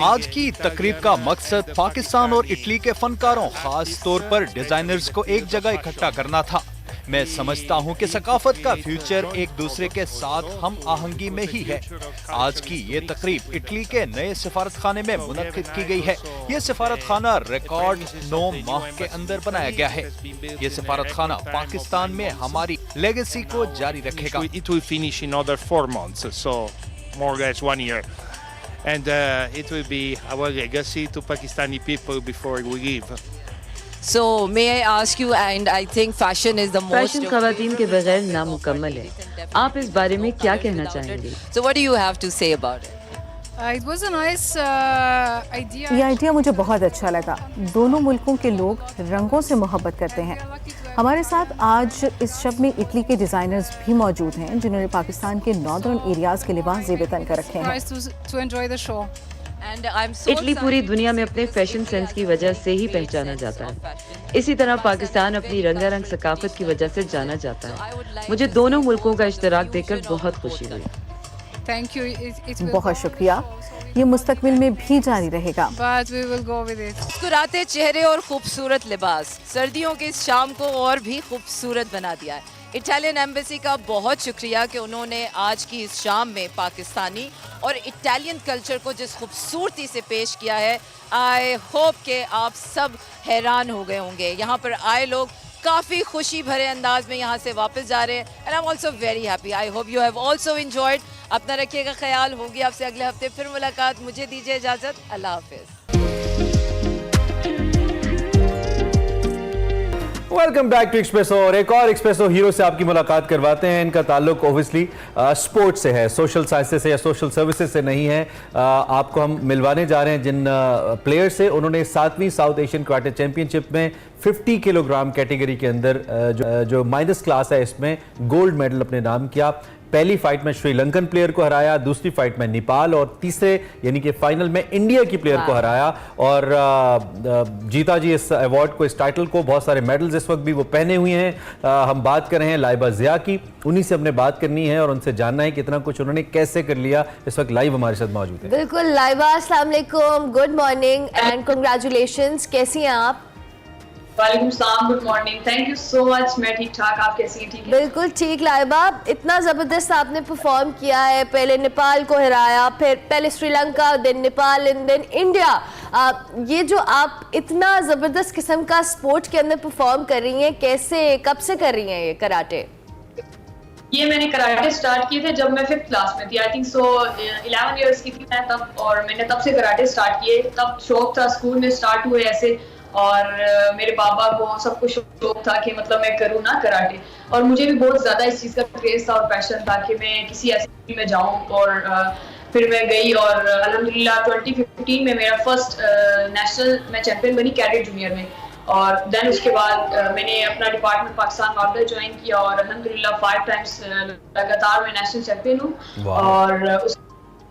आज की तकरीब का मकसद पाकिस्तान और इटली के फनकारों, खास तौर पर डिजाइनर्स को एक जगह इकट्ठा करना था। मैं समझता हूं कि सकाफत का फ्यूचर एक दूसरे के साथ हम आहंगी में ही है। आज की ये तकरीब इटली के नए सिफारत खाने में मुनक्किद की गई है। ये सिफारत खाना रिकॉर्ड 9 माह के अंदर बनाया गया है। ये सिफारत खाना पाकिस्तान में हमारी लेगेसी को जारी रखेगा। It will finish in another 4 months, so more or less 1 year. And it will be our legacy to Pakistani people before we leave. So may I ask you, and I think fashion is the most. Fashion खवातीन के बगैर नामुकम्मल है। आप इस बारे में क्या कहना चाहेंगे? So what do you have to say about it? It was a nice idea. ये आइडिया मुझे बहुत अच्छा लगा। दोनों मुल्कों के लोग रंगों से मोहब्बत करते हैं। हमारे साथ आज इस शब में इटली के डिज़ाइनर्स भी मौजूद हैं, जिन्होंने पाकिस्तान के नॉर्दर्न एरियाज़ के लिबास ज़ेबतन कर रखे हैं। To enjoy the show. Italy पूरी दुनिया में अपने फैशन सेंस की वजह से ही पहचाना जाता है। इसी तरह पाकिस्तान अपनी रंगारंग सकाफत की वजह से जाना जाता है। मुझे दोनों मुल्कों का इश्तराक देखकर बहुत खुशी हुई। Thank you. बहुत शुक्रिया। ये मुस्तकबिल में भी जारी रहेगा। But we will go with it. मुस्कुराते चेहरे और खूबसूरत लिबास सर्दियों की इस शाम को और भी खूबसूरत बना दिया है। इटालियन एम्बेसी का बहुत शुक्रिया कि उन्होंने आज की इस शाम में पाकिस्तानी और इटालियन कल्चर को जिस खूबसूरती से पेश किया है। आई होप कि आप सब हैरान हो गए होंगे। यहाँ पर आए लोग काफ़ी खुशी भरे अंदाज में यहाँ से वापस जा रहे हैं, and I am also very happy. I hope you have also enjoyed. अपना रखिएगा ख्याल, होगी आपसे अगले हफ्ते फिर मुलाकात। मुझे दीजिए इजाज़त, अल्लाह हाफिज़। Welcome back to Expresso. और एक और एक्सप्रेसो हीरो से आपकी मुलाकात करवाते हैं। इनका ताल्लुक ओबियसली स्पोर्ट्स से है, सोशल साइंसेस से या सोशल सर्विसेज से नहीं है। आपको हम मिलवाने जा रहे हैं जिन प्लेयर से। उन्होंने 7वीं साउथ एशियन कराटे चैंपियनशिप में 50 किलोग्राम कैटेगरी के अंदर जो माइनस क्लास है इसमें गोल्ड मेडल अपने नाम किया। पहली फाइट में श्रीलंकन प्लेयर को हराया, दूसरी फाइट में नेपाल और तीसरे यानी कि फाइनल में इंडिया की प्लेयर को हराया और जीता जी इस अवार्ड को, इस टाइटल को। बहुत सारे मेडल्स इस वक्त भी वो पहने हुए हैं। हम बात कर रहे हैं लाइबा जिया की, उन्हीं से हमने बात करनी है और उनसे जानना है कि इतना कुछ उन्होंने कैसे कर लिया। इस वक्त लाइव हमारे साथ मौजूद है। बिल्कुल लाइबा, अस्सलाम वालेकुम, गुड मॉर्निंग एंड कांग्रेचुलेशंस। कैसी हैं आप? वालेकुम सलाम, good morning, thank you so much. मैं ठीक ठाक, आप कैसी हैं? ठीक है, बिल्कुल ठीक। लाइबा, इतना ज़बरदस्त आपने परफॉर्म किया है, पहले नेपाल को हराया, फिर पहले Sri Lanka, then Nepal and then India. ये जो आप इतना ज़बरदस्त किस्म का स्पोर्ट के अंदर परफॉर्म कर रही हैं, कैसे, कब से कर रही हैं ये कराटे? ये मैंने कराटे स्टार्ट किए थे जब मैं 5th क्लास में थी, आई थिंक सो 11 इयर्स की थी मैं तब, और मैंने तब से कराटे स्टार्ट किए। तब शौक था, स्कूल में स्टार्ट हुए ऐसे, और मेरे पापा को सब कुछ शौक था कि मतलब मैं करूँ ना कराटे, और मुझे भी बहुत ज़्यादा इस चीज़ का क्रेज था और पैशन था कि मैं किसी ऐसी फील्ड में जाऊँ। और फिर मैं गई और अल्हम्दुलिल्लाह 2015 में मेरा फर्स्ट नेशनल मैं चैंपियन बनी कैडेट जूनियर में। और देन उसके बाद मैंने अपना डिपार्टमेंट पाकिस्तान वापस ज्वाइन किया और अल्हम्दुलिल्लाह 5 टाइम्स लगातार मैं नेशनल चैंपियन हूँ। और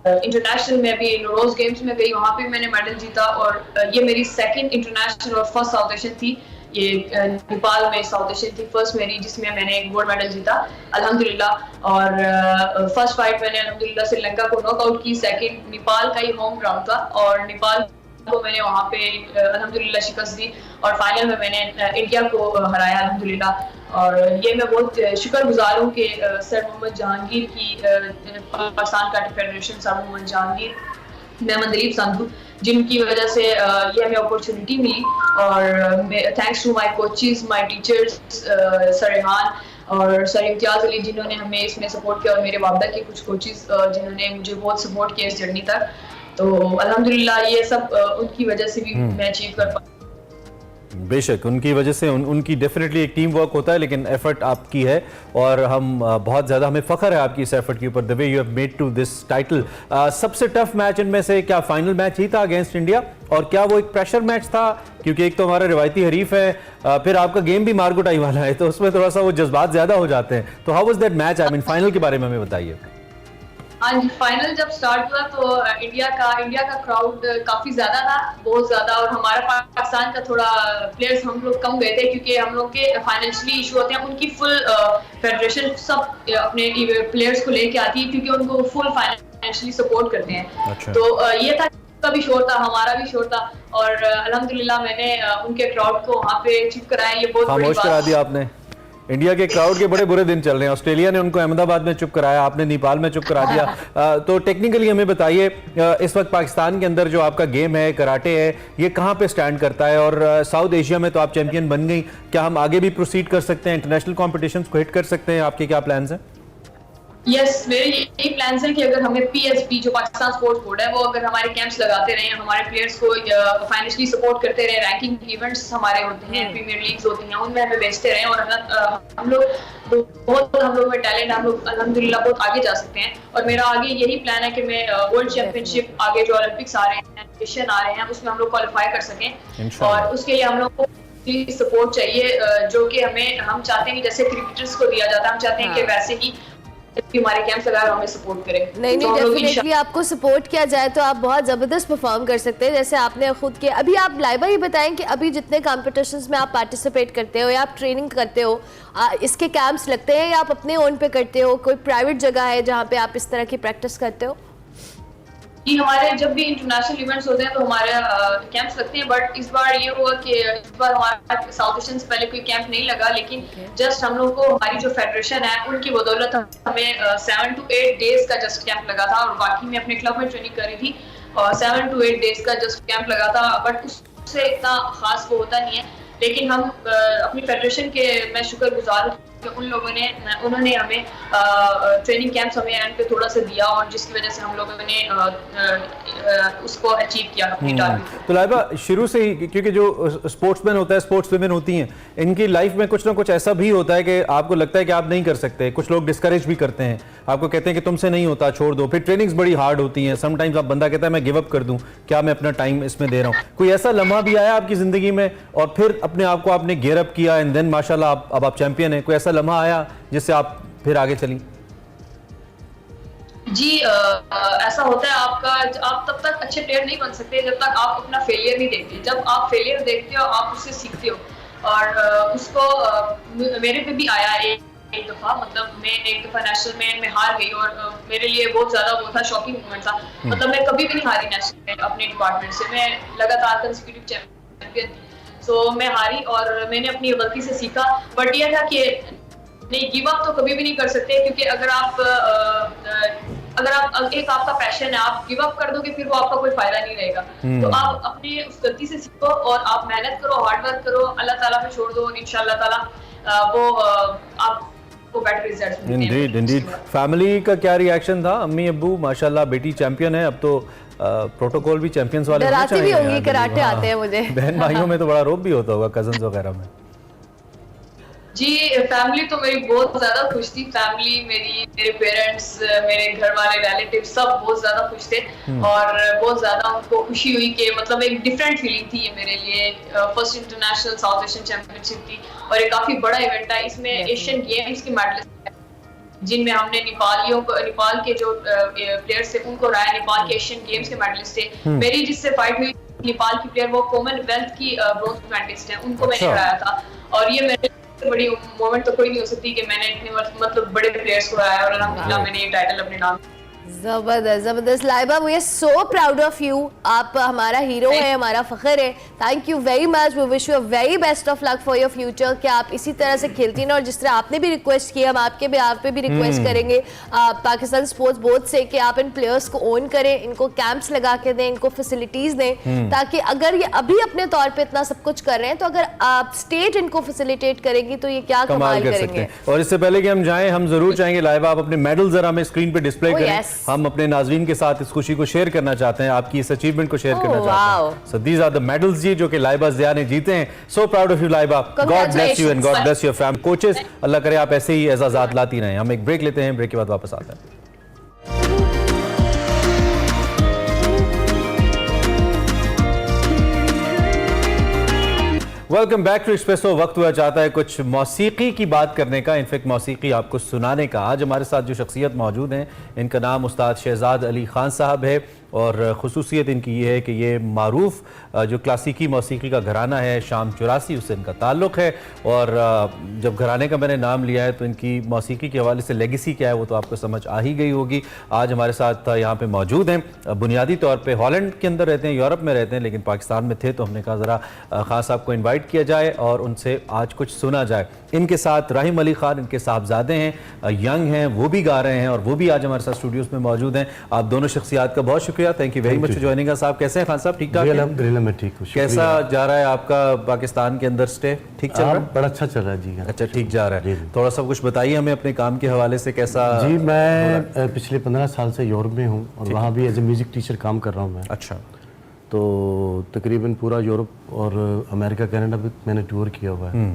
इंटरनेशनल में भी रोज गेम्स में गई, वहाँ पे मैंने मेडल जीता। और ये मेरी सेकंड इंटरनेशनल और फर्स्ट साउथ एशियन थी। ये नेपाल में साउथ एशियन थी फर्स्ट मेरी, जिसमें मैंने गोल्ड मेडल जीता अल्हम्दुलिल्लाह। और फर्स्ट फाइट मैंने अल्हम्दुलिल्लाह श्रीलंका को नॉकआउट की। सेकंड नेपाल का ही होम ग्राउंड था और नेपाल को मैंने वहाँ पे अल्हम्दुलिल्लाह शिकस्त दी, और फाइनल में मैंने इंडिया को हराया अल्हम्दुलिल्लाह। और ये मैं बहुत शुक्रगुजार हूँ कि सर मोहम्मद जहांगीर की, Pakistan karate federation, sir Mohammad Jahangir, मेहमान दिलीप संधू, जिनकी वजह से ये हमें अपॉर्चुनिटी मिली। और thanks to my coaches, my teachers, sir Rehan और सर इम्तियाज अली, जिन्होंने हमें इसमें सपोर्ट किया, और मेरे वापदा के कुछ कोचेस जिन्होंने मुझे बहुत सपोर्ट किया इस जर्नी तक। तो अल्हम्दुलिल्लाह ये सब उनकी वजह से भी मैं अचीव कर पाई। बेशक उनकी वजह से, उनकी डेफिनेटली एक टीम वर्क होता है, लेकिन एफर्ट आपकी है और हम बहुत ज़्यादा, हमें फ़ख्र है आपकी इस एफर्ट के ऊपर, the way you have made to this title. सबसे टफ मैच इनमें से क्या फाइनल मैच ही था अगेंस्ट इंडिया, और क्या वो एक प्रेशर मैच था? क्योंकि एक तो हमारा रिवायती हरीफ है, फिर आपका गेम भी मारकुटाई वाला है, तो उसमें थोड़ा सा वो जज्बात ज़्यादा हो जाते हैं। तो how was that match? I mean final के बारे में हमें बताइए। हाँ जी, फाइनल जब स्टार्ट हुआ तो इंडिया का क्राउड काफी ज्यादा था, बहुत ज्यादा। और हमारा पाकिस्तान का थोड़ा प्लेयर्स हम लोग कम गए थे, क्योंकि हम लोग के फाइनेंशियली इशू होते हैं। उनकी फुल फेडरेशन सब अपने प्लेयर्स को लेके आती है, क्योंकि उनको फुल फाइनेंशियली सपोर्ट करते हैं। अच्छा। तो ये था, उनका भी शोर था, हमारा भी शोर था, और अल्हम्दुलिल्लाह मैंने उनके क्राउड को वहाँ पे चुप कराया। ये बहुत बड़ी बात करा दिया आपने। इंडिया के क्राउड के बड़े बुरे दिन चल रहे हैं। ऑस्ट्रेलिया ने उनको अहमदाबाद में चुप कराया, आपने नेपाल में चुप करा दिया। तो टेक्निकली हमें बताइए, इस वक्त पाकिस्तान के अंदर जो आपका गेम है, कराटे है, ये कहाँ पे स्टैंड करता है? और साउथ एशिया में तो आप चैंपियन बन गई, क्या हम आगे भी प्रोसीड कर सकते हैं, इंटरनेशनल कॉम्पिटिशन्स को हिट कर सकते हैं? आपके क्या प्लान्स हैं? यस, मेरे यही प्लान्स हैं कि अगर हमें PSB जो पाकिस्तान स्पोर्ट्स बोर्ड है, वो अगर हमारे कैंप्स लगाते रहे, हमारे प्लेयर्स को फाइनेंशियली सपोर्ट करते रहे, रैंकिंग इवेंट्स हमारे होते हैं, प्रीमियर लीग्स होती हैं, उनमें हमें भेजते रहे, और हम लोग में टैलेंट, हम लोग अल्हम्दुलिल्लाह बहुत आगे जा सकते हैं। और मेरा आगे यही प्लान है कि मैं वर्ल्ड चैंपियनशिप, आगे जो ओलंपिक्स आ रहे हैं, एशियन आ रहे हैं, उसमें हम लोग क्वालिफाई कर सकें। और उसके लिए हम लोग को सपोर्ट चाहिए, जो कि हम चाहते हैं कि जैसे क्रिकेटर्स को दिया जाता है, हम चाहते हैं कि वैसे ही हमारे कैंप्स लगाए हमें सपोर्ट करें। नहीं, डेफिनेटली आपको सपोर्ट किया जाए तो आप बहुत ज़बरदस्त परफॉर्म कर सकते हैं, जैसे आपने खुद किया। अभी आप लाइबा ये बताएं कि अभी जितने कॉम्पिटिशन्स में आप पार्टिसिपेट करते हो या आप ट्रेनिंग करते हो, इसके कैंप्स लगते हैं या आप अपने ओन पे करते हो? कोई प्राइवेट जगह है जहाँ पे आप इस तरह की प्रैक्टिस करते हो? कि हमारे जब भी इंटरनेशनल इवेंट्स होते हैं तो हमारे कैंप्स लगते हैं, बट इस बार ये हुआ कि इस बार हमारा साउथ एशियन से पहले कोई कैंप नहीं लगा, लेकिन जस्ट हम लोग को हमारी जो फेडरेशन है उनकी बदौलत हमें 7 to 8 डेज का जस्ट कैंप लगा था। और बाकी मैं अपने क्लब में ट्रेनिंग करी थी, और 7 to 8 डेज का जस्ट कैंप लगा था, बट उससे इतना खास वो होता नहीं है। लेकिन हम अपनी फेडरेशन के मैं शुक्रगुजार हूँ कि उन्होंने हमें ट्रेनिंग कैंप्स हमें एंड पे थोड़ा सा दिया, और जिसकी वजह से हम लोगों ने उसको अचीव किया अपनी टारगेट। तो लाइबा शुरू से ही, क्योंकि जो स्पोर्ट्समैन होता है, स्पोर्ट्स वुमेन होती हैं, इनकी लाइफ में कुछ ना कुछ ऐसा भी होता है कि आपको लगता है कि आप नहीं कर सकते, कुछ लोग डिस्करेज भी करते हैं, आपको कहते हैं कि तुमसे नहीं होता, छोड़ दो, फिर ट्रेनिंग्स बड़ी हार्ड होती हैं, समटाइम्स आप बंदा कहता है मैं गिव अप कर दूं, क्या मैं अपना टाइम इसमें दे रहा हूं। कोई ऐसा लम्हा भी आया आपकी जिंदगी में और फिर अपने आप को आपने गियर अप किया एंड देन माशाल्लाह अब आप चैंपियन हैं? कोई ऐसा लम्हा आया जिससे आप फिर आगे चली? जी ऐसा होता है, आप तब तक अच्छे प्लेयर नहीं बन सकते जब तक आप अपना फेलियर नहीं देखते। जब आप फेलियर देखते हो आप उससे सीखते हो और उसको मेरे पे भी आया एक दफा, मतलब मैं एक दफा नेशनल में हार गई और मेरे लिए बहुत ज्यादा वो था, शॉकिंग मोमेंट था। मतलब मैं कभी भी नहीं हारी नेशनल में अपने डिपार्टमेंट से, मैं लगातार कंसेक्यूटिव चैंपियन थी। सो मैं हारी और मैंने अपनी गलती से सीखा, बट ये था कि नहीं, गिव अप तो कभी भी नहीं कर सकते, क्योंकि अगर आप एक आपका पैशन है, आप गिव अप कर दोगे फिर वो आपका कोई फायदा नहीं रहेगा। तो आप अपने उस गलती से सीखो और आप मेहनत करो, हार्ड वर्क करो, अल्लाह ताला पे छोड़ दो और इंशाल्लाह ताला वो आपको बेटर रिजल्ट्स मिलेंगे। इंडीड। फैमिली का क्या रिएक्शन था? अम्मी अब्बू माशाल्लाह बेटी चैंपियन है, अब तो प्रोटोकॉल भी चैंपियंस वाले होने चाहिए। भी होंगी, कराटे आते हैं मुझे। बहन भाइयों में तो बड़ा रोब भी होता होगा, कजन्स वगैरह में। जी फैमिली तो मेरी बहुत ज्यादा खुश थी। फैमिली मेरे पेरेंट्स, मेरे घर वाले, रिलेटिव सब बहुत ज्यादा खुश थे और बहुत ज्यादा उनको खुशी हुई कि मतलब एक डिफरेंट फीलिंग थी ये मेरे लिए। First international south Asian championship थी और ये काफी बड़ा इवेंट है। इसमें एशियन गेम्स की मेडलिस्ट जिनमें हमने नेपाल के जो प्लेयर्स थे उनको हराया, नेपाल के एशियन गेम्स के मेडलिस्ट थे। मेरी जिससे फाइट हुई नेपाल की प्लेयर, वो कॉमनवेल्थ की ब्रोंज मेडलिस्ट है, उनको मैंने हराया था। और ये मेरे बड़ी मोमेंट तो कोई नहीं हो सकती कि मैंने इतने मतलब बड़े प्लेयर्स को हराया और अल्हम्दुलिल्लाह मैंने ये टाइटल अपने नाम। जबरदस्त जबरदस्त। Laiba we are so proud of you, आप हमारा हीरो है, हमारा फख्र है। Thank you very much, we wish you a very best of luck for your future, कि आप इसी तरह से खेलती हैं और जिस तरह आपने भी रिक्वेस्ट की, हम आपके बिहाफ पे भी रिक्वेस्ट करेंगे पाकिस्तान स्पोर्ट्स बोर्ड से कि आप इन प्लेयर्स को ओन करें, इनको कैंप्स लगा के दें, इनको फैसिलिटीज दें, ताकि अगर ये अभी अपने तौर पे इतना सब कुछ कर रहे हैं तो अगर आप स्टेट इनको फैसिलिटेट करेंगी तो ये क्या कमाल कर करेंगे। और इससे पहले कि हम जाएं, हम जरूर चाहेंगे लाइबा आप अपने मेडल जरा हमें स्क्रीन पे डिस्प्ले करें। हम अपने नाज़रीन के साथ इस खुशी को शेयर करना चाहते हैं, आपकी इस अचीवमेंट को शेयर करना चाहते हैं। So these are the medals जी जो कि लाइबा ज़िया ने जीते हैं। So proud of you Laiba, God bless you and God bless your family. Coaches, अल्लाह करे आप ऐसे ही एजाज़ात लाती रहें। हम एक ब्रेक लेते हैं, ब्रेक के बाद वापस आते हैं। Welcome back to Expresso. वक्त हुआ चाहता है कुछ मौसीकी की बात करने का, इनफेक्ट मौसीकी आपको सुनाने का। आज हमारे साथ जो शख्सियत मौजूद हैं, इनका नाम उस्ताद शहजाद अली खान साहब है और ख़ुसूसियत इनकी ये है कि ये मारूफ जो क्लासिकी मौसीकी का घराना है शाम 84 उससे इनका ताल्लुक़ है। और जब घराने का मैंने नाम लिया है तो इनकी मौसीकी के हवाले से लेगेसी क्या है वो तो आपको समझ आ ही गई होगी। आज हमारे साथ यहाँ पे मौजूद हैं, बुनियादी तौर पे हॉलैंड के अंदर रहते हैं, यूरोप में रहते हैं, लेकिन पाकिस्तान में थे तो हमने कहा ज़रा खान साहब को इन्वाइट किया जाए और उनसे आज कुछ सुना जाए। इनके साथ राहिम अली खान, इनके साहबजादे हैं, यंग हैं, वो भी गा रहे हैं और वो भी आज हमारे साथ स्टूडियोज़ में मौजूद हैं। आप दोनों शख्सियात का बहुत शुक्रिया, thank you very much for joining us. आप कैसे हैं खान साहब? ठीक ठाक? अल्हम्दुलिल्लाह मैं ठीक हूँ। कैसा जा रहा है आपका पाकिस्तान के अंदर स्टे? ठीक चल रहा है? बड़ा अच्छा चल रहा है जी। अच्छा ठीक जा रहा है। थोड़ा सा कुछ बताइए हमें अपने काम के हवाले से, कैसा? जी मैं पिछले 15 साल से यूरोप में हूँ और वहाँ भी एज ए म्यूज़िक टीचर काम कर रहा हूँ मैं। अच्छा। तो तकरीबन पूरा यूरोप और अमेरिका कनाडा भी मैंने टूर किया हुआ है।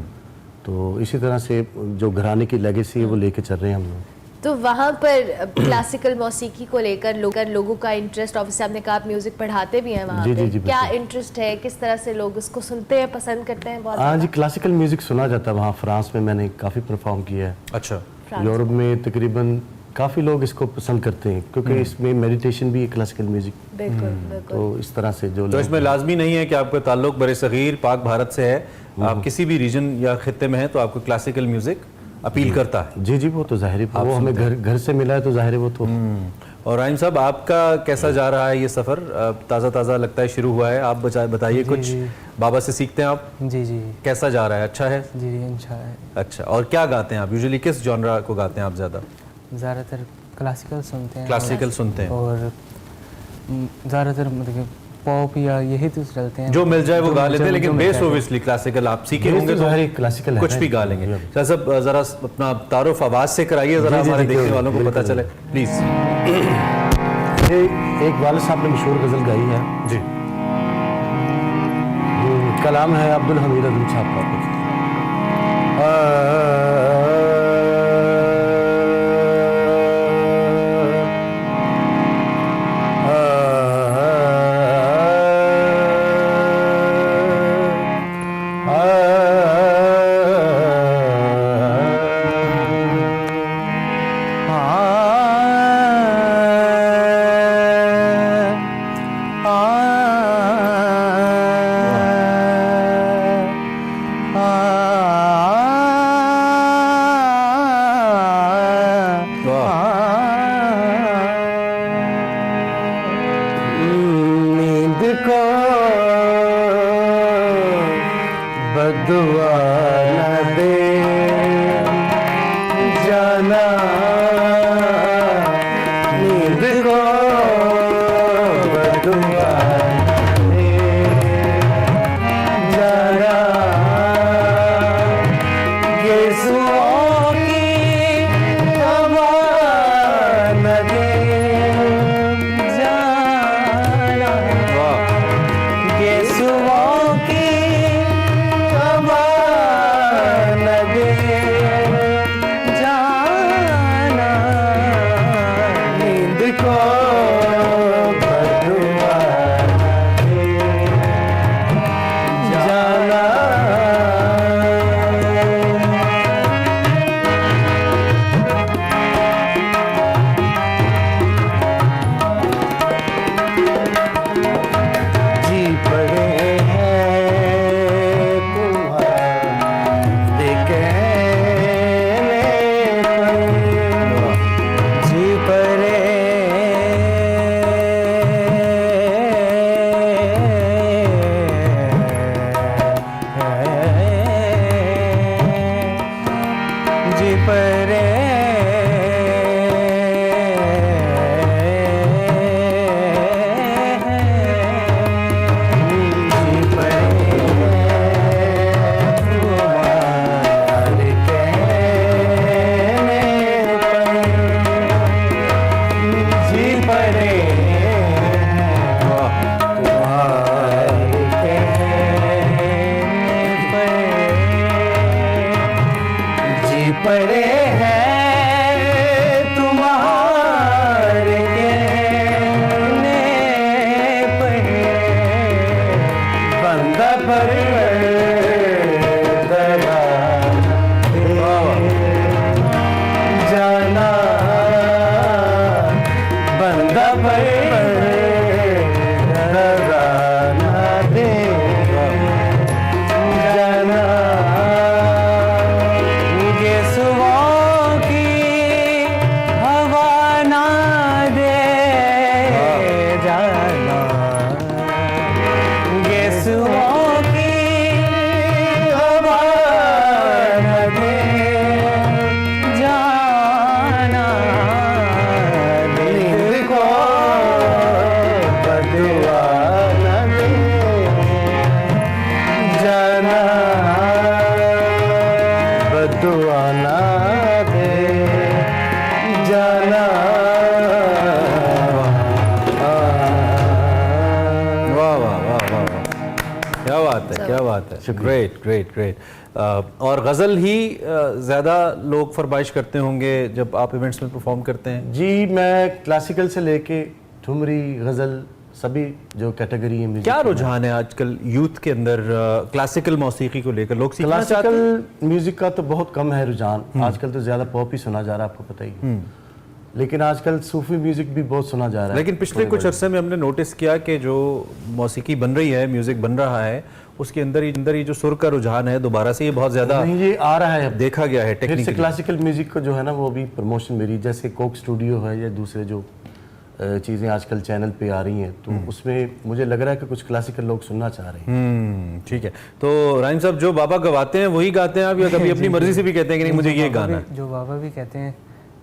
तो इसी तरह से जो घराने की लेगेसी है वो लेके चल रहे हैं हम लोग। तो वहाँ पर क्लासिकल मौसीकी को लेकर लोगों का इंटरेस्ट, ऑब्वियसली आपने कहा आप म्यूजिक पढ़ाते भी हैं वहाँ पे, क्या इंटरेस्ट है, किस तरह से लोग उसको सुनते हैं, पसंद करते हैं? बहुत हाँ जी, क्लासिकल म्यूजिक सुना जाता है वहाँ। फ्रांस में मैंने काफ़ी परफॉर्म किया है। अच्छा। यूरोप में तकरीबन काफ़ी लोग इसको पसंद करते हैं क्योंकि इसमें मेडिटेशन भी है क्लासिकल म्यूजिक। बिल्कुल। तो इस तरह से जो तो इसमें लाजमी नहीं है कि आपका ताल्लुक बरे-सगीर पाक भारत से है, आप किसी भी रीजन या खित्ते में हैं तो आपको क्लासिकल म्यूजिक अपील करता है। जी जी, वो तो जाहिर है, वो हमें घर से मिला है तो जाहिर है वो तो। और राहिम साहब आपका कैसा जा रहा है ये सफ़र? ताज़ा लगता है शुरू हुआ है, आप बताइए कुछ। बाबा से सीखते हैं आप? जी जी। कैसा जा रहा है? अच्छा है? जी अच्छा है। अच्छा, और क्या गाते हैं आप? यूजुअली किस जॉनरा को गाते हैं आप ज़्यादा? ज़्यादातर क्लासिकल सुनते हैं। क्लासिकल सुनते हैं और ज़्यादातर मतलब पॉप या यही तो चलते हैं, जो मिल जाए वो गा लेते हैं, लेकिन बेस ओब्वियसली क्लासिकल आप सीखे होंगे तो क्लासिकल कुछ भी गा लेंगे। सब ज़रा अपना तारुफ आवाज़ से कराइए ज़रा, हमारे देखने वालों को पता चले प्लीज़। मेरे एक वालिद साहब ने मशहूर गज़ल गाई है जी। कलाम है अब्दुल हमीद अदल साहब का। Great great great. और गज़ल ही ज़्यादा लोग फरमाइश करते होंगे जब आप इवेंट्स में परफॉर्म करते हैं? जी, मैं क्लासिकल से लेके ठुमरी, गज़ल, सभी जो कैटेगरी है। क्या रुझान है आजकल यूथ के अंदर क्लासिकल मौसीकी को लेकर? लोग सीखना चाहते हैं? क्लासिकल म्यूज़िक का तो बहुत कम है रुझान। आजकल तो ज़्यादा पॉप ही सुना जा रहा है, आपको पता ही। लेकिन आजकल सूफी म्यूजिक भी बहुत सुना जा रहा है। लेकिन पिछले कुछ अरसे में हमने नोटिस किया कि जो मौसीकी बन रही है, म्यूजिक बन रहा है, उसके अंदर ही जो सुर का रुझान है दोबारा से ये बहुत ज्यादा ये आ रहा है, देखा गया है। फिर से क्लासिकल म्यूजिक को जो है ना, वो भी प्रमोशन मेरी, जैसे कोक स्टूडियो है या दूसरे जो चीज़ें आजकल चैनल पे आ रही हैं, तो उसमें मुझे लग रहा है कि कुछ क्लासिकल लोग सुनना चाह रहे हैं। ठीक है, तो राइम साहब जो बाबा गवाते हैं वही गाते हैं आप, या कभी अपनी मर्जी से भी कहते हैं कि नहीं मुझे ये गाना है? जो बाबा भी कहते हैं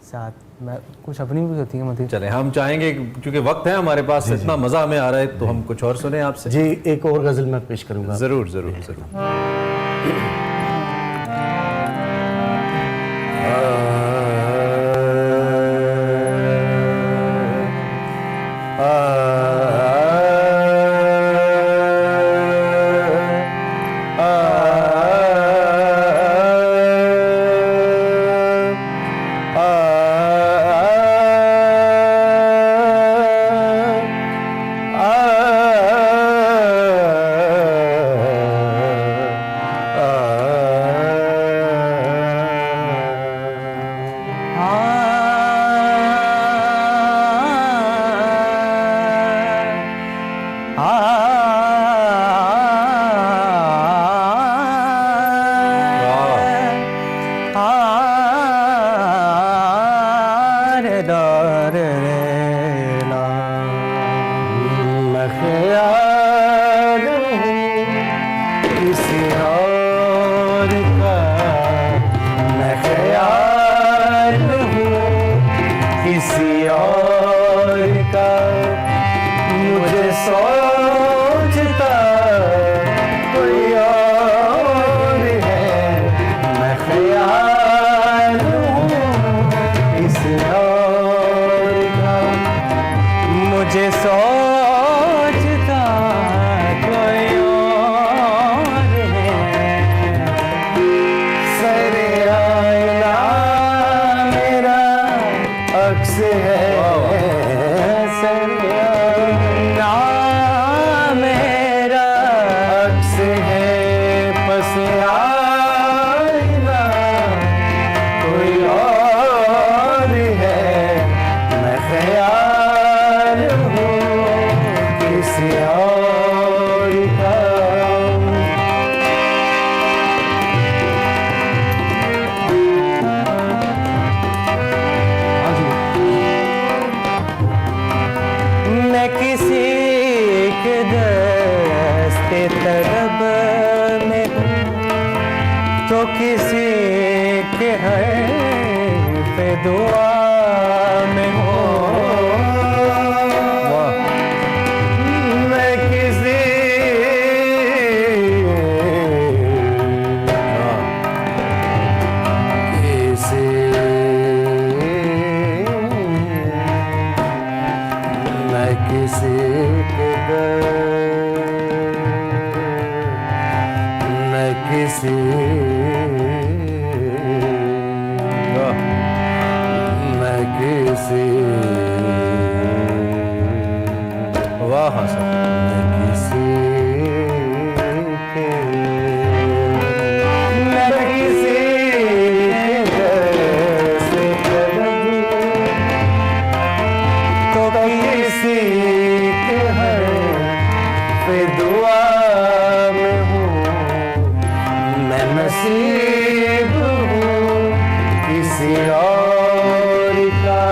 साथ में कुछ अपनी भी होती है। मतलब चले, हम चाहेंगे क्योंकि वक्त है हमारे पास, इतना मजा हमें आ रहा है, तो हम कुछ और सुने आपसे। जी, एक और गजल मैं पेश करूंगा। जरूर जरूर जरूर। मैं ख्याल हूँ किसी और का, मैं ख्याल हूँ किसी और का, मुझे सोचता कोई और है, मैं ख्याल हूँ किसी और का, मुझे सोचता कोई और है, सरे आईना मेरा अक्स है, सरे आईना मेरा अक्स है, पस आईना कोई और है, मैं ख्याल हूँ किसी और का। मैं किसी के दस्ते तलब में हूँ तो किसी के हर्फ दुआ में हूँ, मैं किसी मैं किसी के मैं किसी मैं किसी वाह मैं किसी के मैं किसी के से तलब तो किसी के हर पे दुआ में हूँ, मैं नसीब हूँ किसी और का,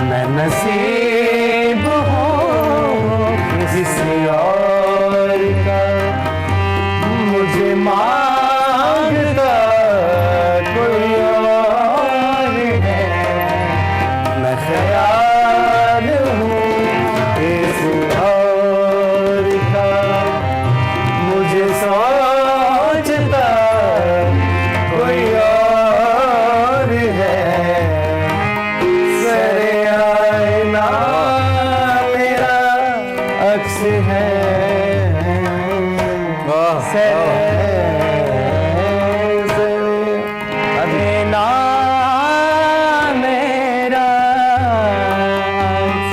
मैं नसीब हूँ किसी और का, मुझे मांगता कोई और है, मैं ख्याल हूँ किसी और का, मुझे सोचता कोई और है, सरे आईना मेरा अक्स है, आईना मेरा अक्स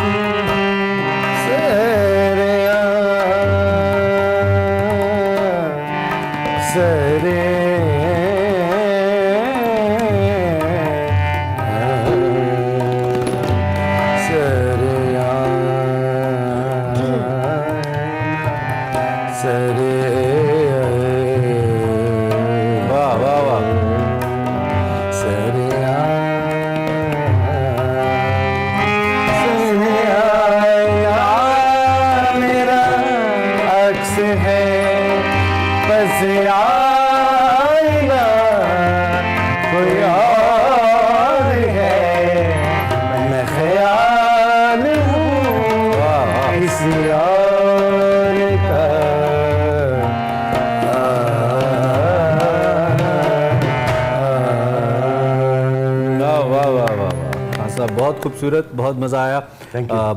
सरे सरे वाह वाह वाह सरे मेरा अक्स है, बस आईना कोई और है, मैं ख्याल हूँ किसी और का। वाह वाह वाह वाह खान साहब, बहुत खूबसूरत, बहुत मज़ा आया।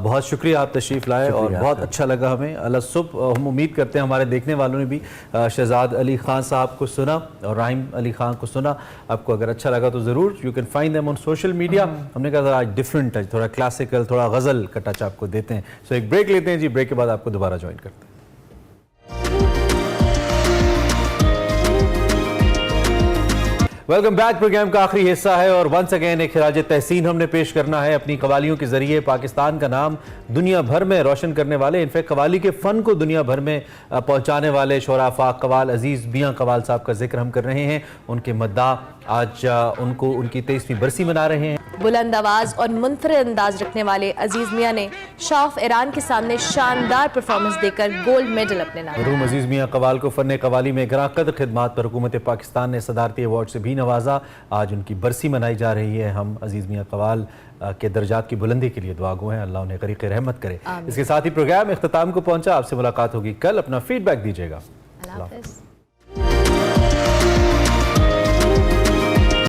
बहुत शुक्रिया आप तशरीफ़ लाए और बहुत अच्छा लगा हमें। अल्लाह सुबह हम उम्मीद करते हैं हमारे देखने वालों ने भी शहजाद अली खान साहब को सुना और राहिम अली खान को सुना। आपको अगर अच्छा लगा तो ज़रूर you can find them on social media. हमने कहा आज डिफरेंट टच, थोड़ा क्लासिकल, थोड़ा गज़ल का टच आपको देते हैं। सो एक ब्रेक लेते हैं जी, ब्रेक के बाद आपको दोबारा ज्वाइन करते हैं। Welcome back. प्रोग्राम का आखिरी हिस्सा है और वंस अगेन एक खिराज तहसीन हमने पेश करना है अपनी कवालियों के जरिए पाकिस्तान का नाम दुनिया भर में रोशन करने वाले, इनफैक्ट कवाली के फन को दुनिया भर में पहुंचाने वाले शोरा फाक कवाल अजीज मियां कवाल साहब का जिक्र हम कर रहे हैं। उनके मद्दाह आज उनको उनकी 23वीं बरसी मना रहे हैं। बुलंद आवाज और मुनफरिद अंदाज रखने वाले अजीज मियां ने शाह ईरान के सामने शानदार परफॉर्मेंस देकर गोल्ड मेडल अपने नाम। मरहूम अजीज मियां कवाल को फन कवाली में गराकद खिदमात पर हुकूमत पाकिस्तान ने सदारती अवार्ड से भी नवाजा। आज उनकी बरसी मनाई जा रही है। हम अजीज मियां कवाल के दर्जात की बुलंदी के लिए दुआ गो हैं, अल्लाह उन्हें गरीक़ रहमत करे। इसके साथ ही प्रोग्राम इख्तिताम को पहुंचा। आपसे मुलाकात होगी कल। अपना फीडबैक दीजिएगा। अल्लाह हाफ़िज़।